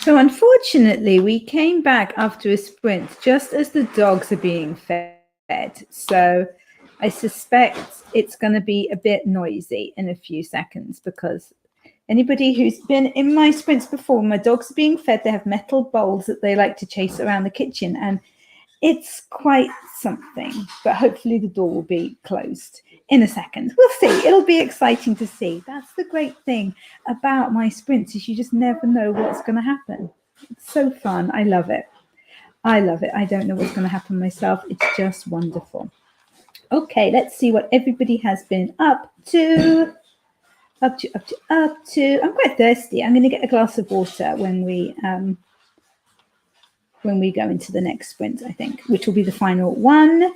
So unfortunately, we came back after a sprint just as the dogs are being fed. So I suspect it's going to be a bit noisy in a few seconds, because anybody who's been in my sprints before, my dogs are being fed, they have metal bowls that they like to chase around the kitchen, and it's quite something. But hopefully the door will be closed in a second. We'll see. It'll be exciting to see. That's the great thing about my sprints, is you just never know what's going to happen. It's so fun. I love it. I love it. I don't know what's going to happen myself. It's just wonderful. Okay, let's see what everybody has been up to. I'm quite thirsty. I'm going to get a glass of water when we go into the next sprint, I think, which will be the final one.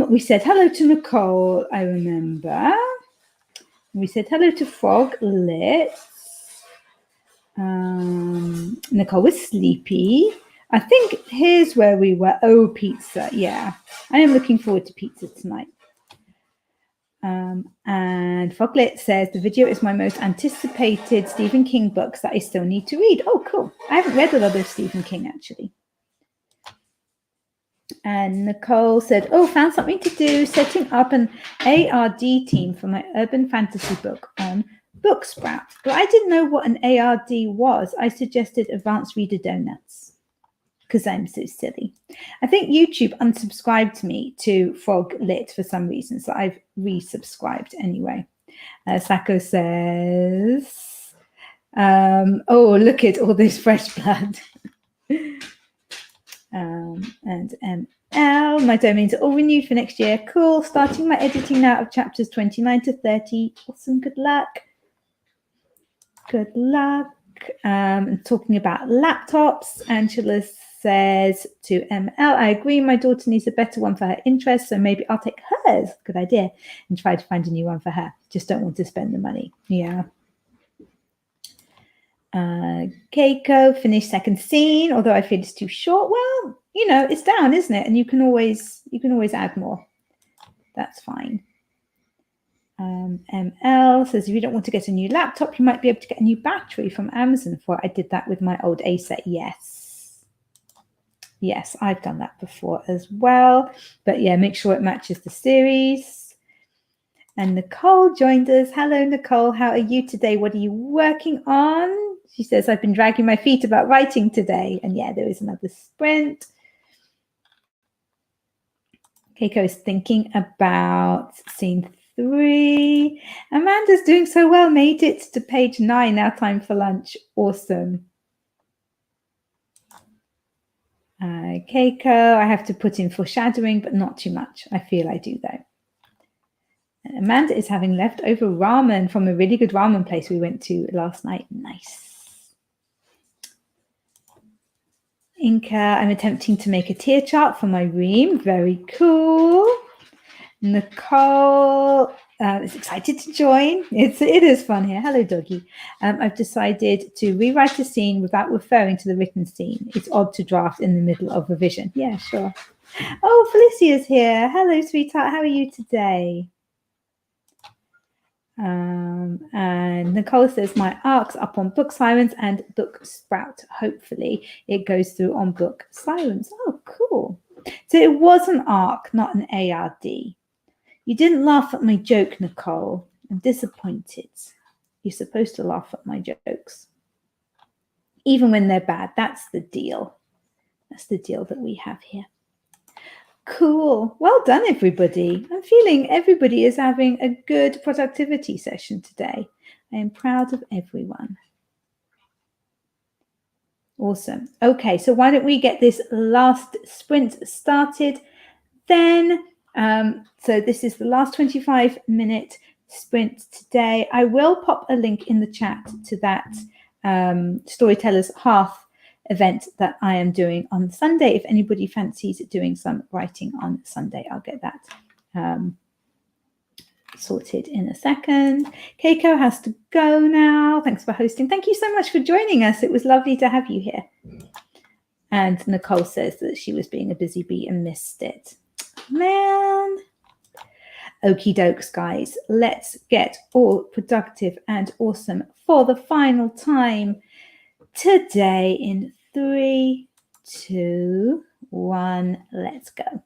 We said hello to Nicole, I remember. We said hello to Frog Lit. Nicole was sleepy. I think here's where we were. Oh, pizza. Yeah, I am looking forward to pizza tonight. And Foglit says the video is my most anticipated Stephen King books that I still need to read. Oh, cool. I haven't read a lot of Stephen King, actually. And Nicole said, oh, found something to do, setting up an ARD team for my urban fantasy book on Booksprout. But I didn't know what an ARD was. I suggested Advanced Reader Donuts because I'm so silly. I think YouTube unsubscribed me to Frog Lit for some reason, so I've resubscribed anyway. Sacco says, oh, look at all this fresh blood. And ML, my domains are all renewed for next year. Cool. Starting my editing now of chapters 29 to 30. Awesome. Good luck. Good luck. And talking about laptops, Angela says to ML, I agree. My daughter needs a better one for her interests, so maybe I'll take hers. Good idea. And try to find a new one for her. Just don't want to spend the money. Yeah. Keiko finished second scene, although I feel it's too short. Well, you know, it's down, isn't it? And you can always add more. That's fine. ML says, if you don't want to get a new laptop, you might be able to get a new battery from Amazon for it. I did that with my old Acer. Yes, I've done that before as well. But yeah, make sure it matches the series. And Nicole joined us. Hello, Nicole. How are you today? What are you working on? She says, I've been dragging my feet about writing today. And yeah, there is another sprint. Keiko is thinking about scene 3. Amanda's doing so well. Made it to page 9. Now time for lunch. Awesome. Keiko, I have to put in foreshadowing, but not too much. I feel I do, though. And Amanda is having leftover ramen from a really good ramen place we went to last night. Nice. Inca, I'm attempting to make a tier chart for my ream. Very cool. Nicole is excited to join. It is fun here. Hello, doggy. I've decided to rewrite a scene without referring to the written scene. It's odd to draft in the middle of revision. Yeah, sure. Oh, Felicia's here. Hello, sweetheart. How are you today? And Nicole says, my arc's up on Book Silence and Booksprout. Hopefully it goes through on Book Silence. Oh, cool. So it was an arc, not an ARD. You didn't laugh at my joke, Nicole. I'm disappointed. You're supposed to laugh at my jokes. Even when they're bad. That's the deal. That's the deal that we have here. Cool. Well done, everybody. I'm feeling everybody is having a good productivity session today. I am proud of everyone. Awesome. Okay, so why don't we get this last sprint started then? So this is the last 25-minute sprint today. I will pop a link in the chat to that Storytellers Hearth event that I am doing on Sunday. If anybody fancies doing some writing on Sunday, I'll get that sorted in a second. Keiko has to go now. Thanks for hosting. Thank you so much for joining us. It was lovely to have you here. And Nicole says that she was being a busy bee and missed it. Man. Okie dokes, guys. Let's get all productive and awesome for the final time today in 3, 2, 1. Let's go.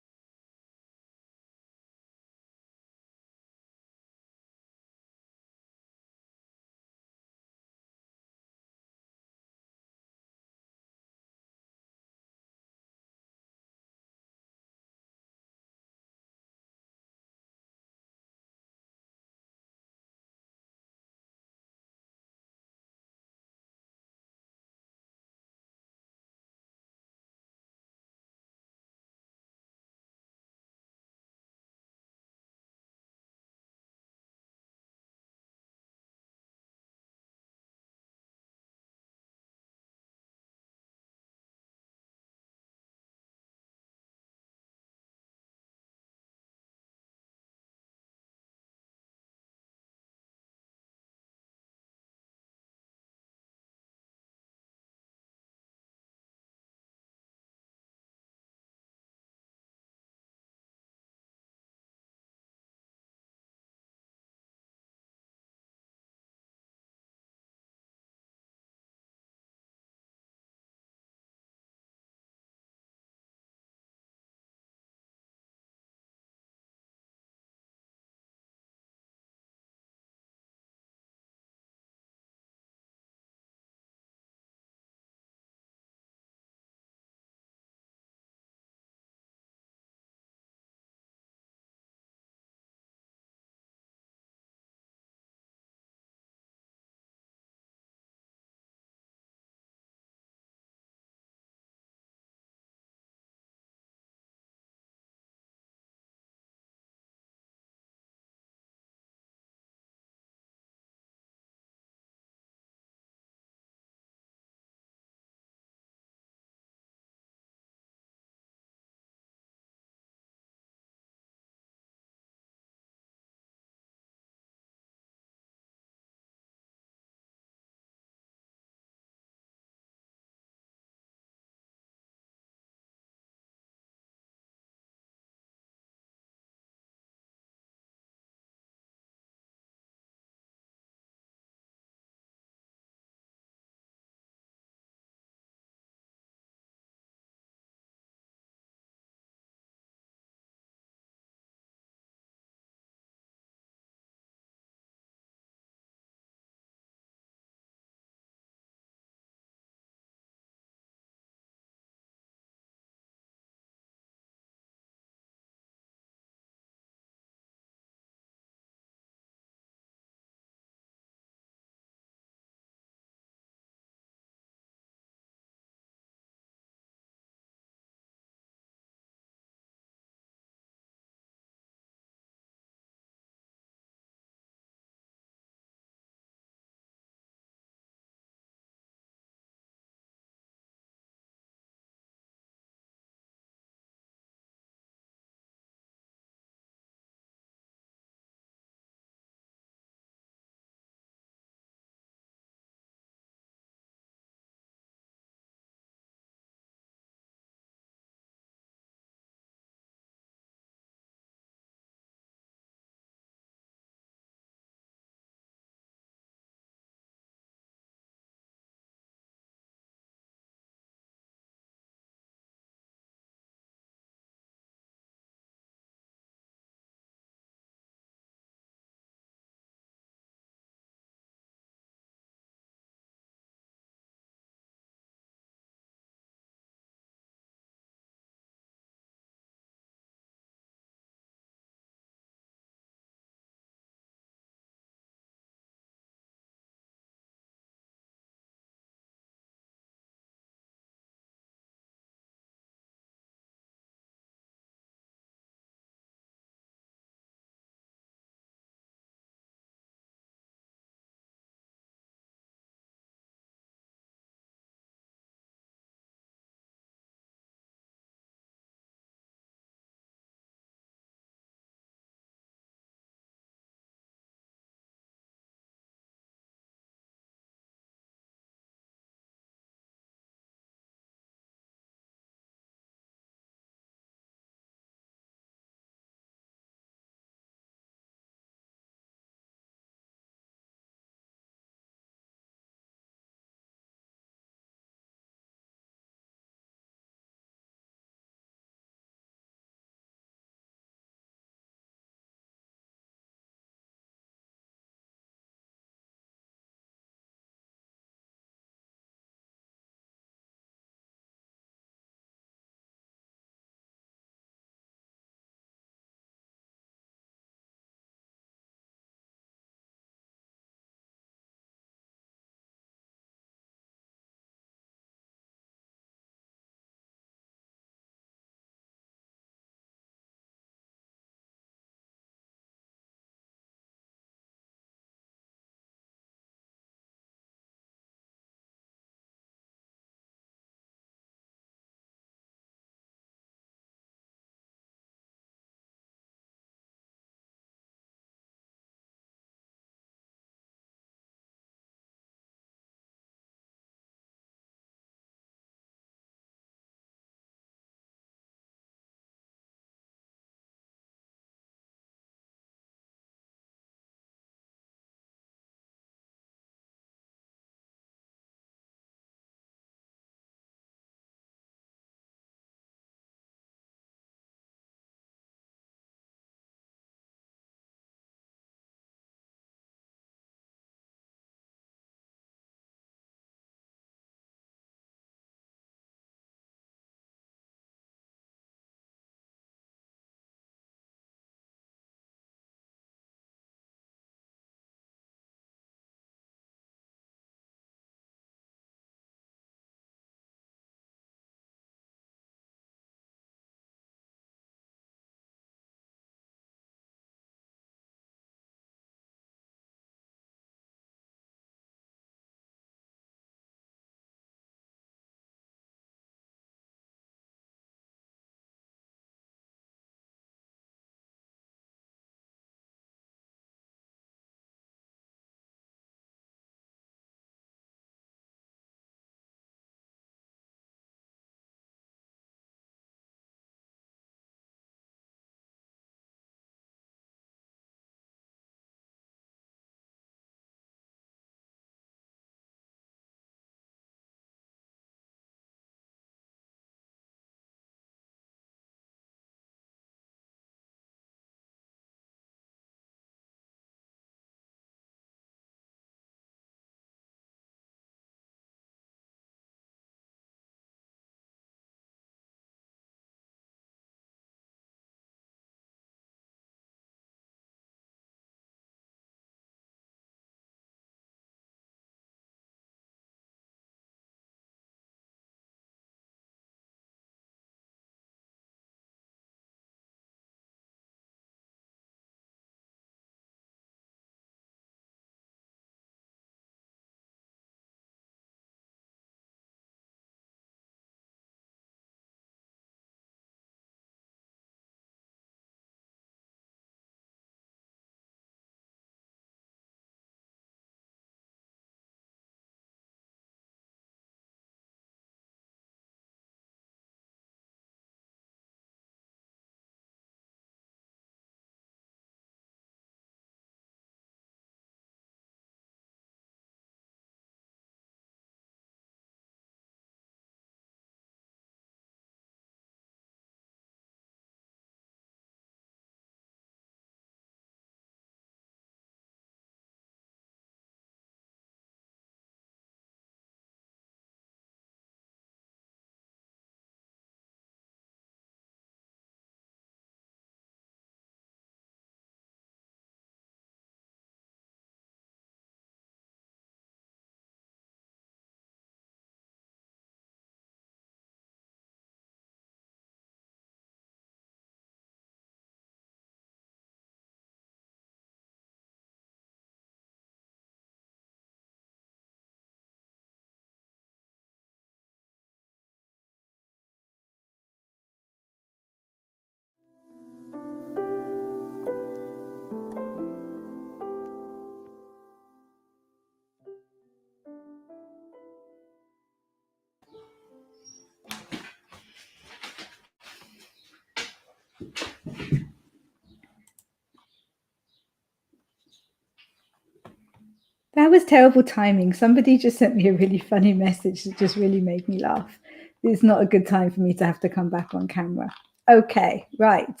That was terrible timing. Somebody just sent me a really funny message that just really made me laugh. It's not a good time for me to have to come back on camera. Okay, right.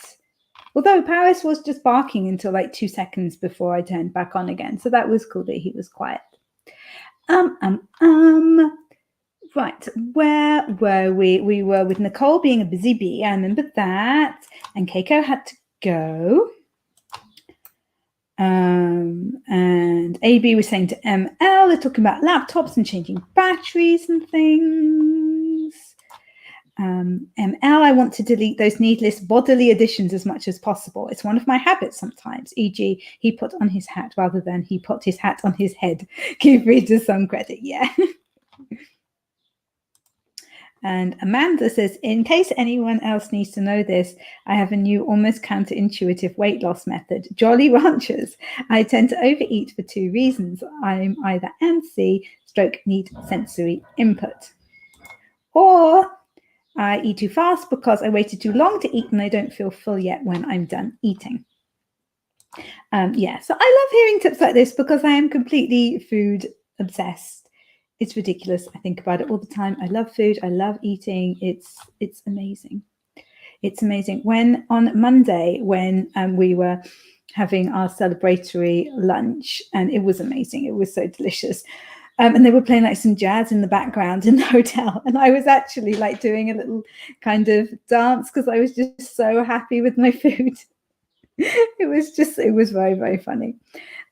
Although Paris was just barking until like 2 seconds before I turned back on again. So that was cool that he was quiet. Right, where were we? We were with Nicole being a busy bee. I remember that. And Keiko had to go. And AB was saying to ML, they're talking about laptops and changing batteries and things. ML, I want to delete those needless bodily additions as much as possible. It's one of my habits sometimes, e.g. he put on his hat rather than he put his hat on his head. Give readers some credit, yeah. And Amanda says, in case anyone else needs to know this, I have a new almost counterintuitive weight loss method, Jolly Ranchers. I tend to overeat for 2 reasons. I'm either antsy, need sensory input. Or I eat too fast because I waited too long to eat and I don't feel full yet when I'm done eating. Yeah, so I love hearing tips like this because I am completely food obsessed. It's ridiculous. I think about it all the time. I love food. I love eating. It's amazing. It's amazing. When on Monday, when we were having our celebratory lunch, and it was amazing. It was so delicious. And they were playing like some jazz in the background in the hotel. And I was actually like doing a little kind of dance because I was just so happy with my food. It was very, very funny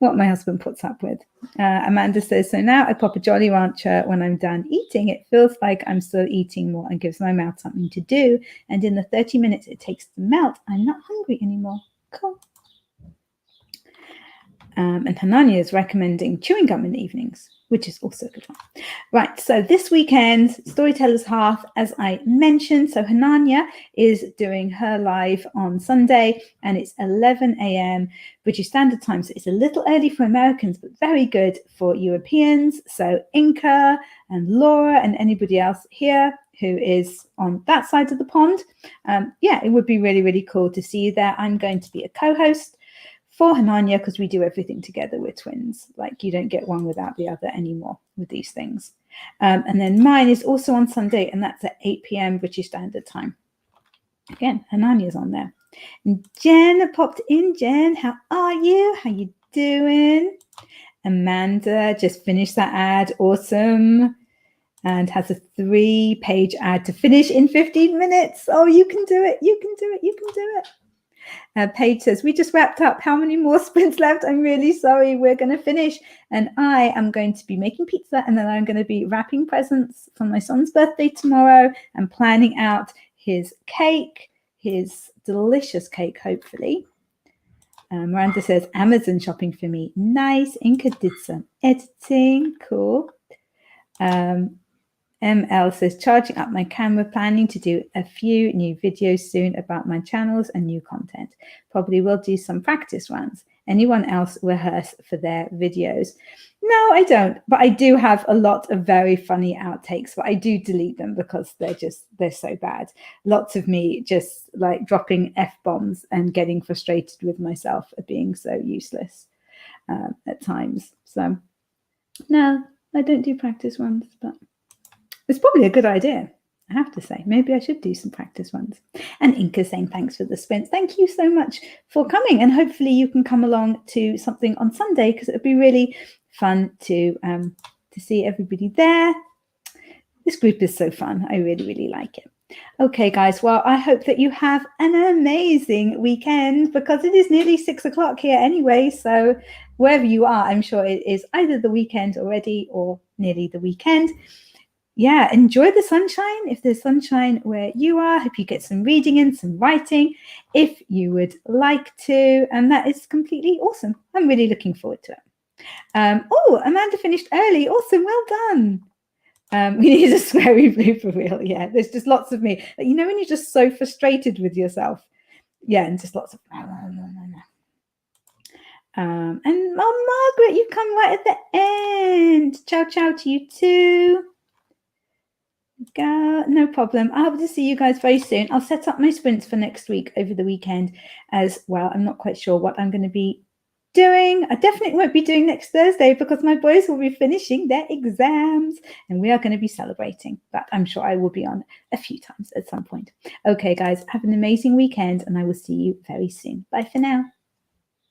what my husband puts up with. Amanda says, so now I pop a Jolly Rancher when I'm done eating. It feels like I'm still eating more and gives my mouth something to do. And in the 30 minutes it takes to melt, I'm not hungry anymore. Cool. And Hanania is recommending chewing gum in the evenings, which is also a good one. Right, so this weekend, Storytellers Half, as I mentioned. So Hanania is doing her live on Sunday, and it's 11 a.m. British Standard Time. So it's a little early for Americans, but very good for Europeans. So Inka and Laura and anybody else here who is on that side of the pond. Yeah, it would be really, really cool to see you there. I'm going to be a co-host for Hanania because we do everything together. We're twins. Like, you don't get one without the other anymore with these things. And then mine is also on Sunday, and that's at 8 p.m. British Standard Time. Again, Hanania's on there. And Jen popped in. Jen, how are you? How you doing? Amanda just finished that ad. Awesome. And has a 3-page ad to finish in 15 minutes. Oh, you can do it. You can do it. You can do it. Paige says, we just wrapped up. How many more sprints left? I'm really sorry. We're going to finish. And I am going to be making pizza. And then I'm going to be wrapping presents for my son's birthday tomorrow and planning out his cake, his delicious cake, hopefully. Miranda says, Amazon shopping for me. Nice. Inka did some editing. Cool. ML says, charging up my camera, planning to do a few new videos soon about my channels and new content. Probably will do some practice runs. Anyone else rehearse for their videos? No, I don't. But I do have a lot of very funny outtakes, but I do delete them because they're so bad. Lots of me just like dropping F-bombs and getting frustrated with myself at being so useless at times. So no, I don't do practice runs, but it's probably a good idea, I have to say. Maybe I should do some practice runs. And Inka saying thanks for the sprints. Thank you so much for coming. And hopefully you can come along to something on Sunday because it would be really fun to see everybody there. This group is so fun. I really, really like it. Okay, guys. Well, I hope that you have an amazing weekend because it is nearly 6 o'clock here anyway. So wherever you are, I'm sure it is either the weekend already or nearly the weekend. Yeah, enjoy the sunshine. If there's sunshine where you are, hope you get some reading in, some writing, if you would like to. And that is completely awesome. I'm really looking forward to it. Oh, Amanda finished early. Awesome. Well done. We need a sweary blooper reel. Yeah, there's just lots of me. You know when you're just so frustrated with yourself? Yeah, and just lots of... and Margaret, you come right at the end. Ciao, ciao to you too. No problem. I hope to see you guys very soon. I'll set up my sprints for next week over the weekend as well. I'm not quite sure what I'm going to be doing. I definitely won't be doing next Thursday because my boys will be finishing their exams and we are going to be celebrating. But I'm sure I will be on a few times at some point. Okay, guys, have an amazing weekend and I will see you very soon. Bye for now.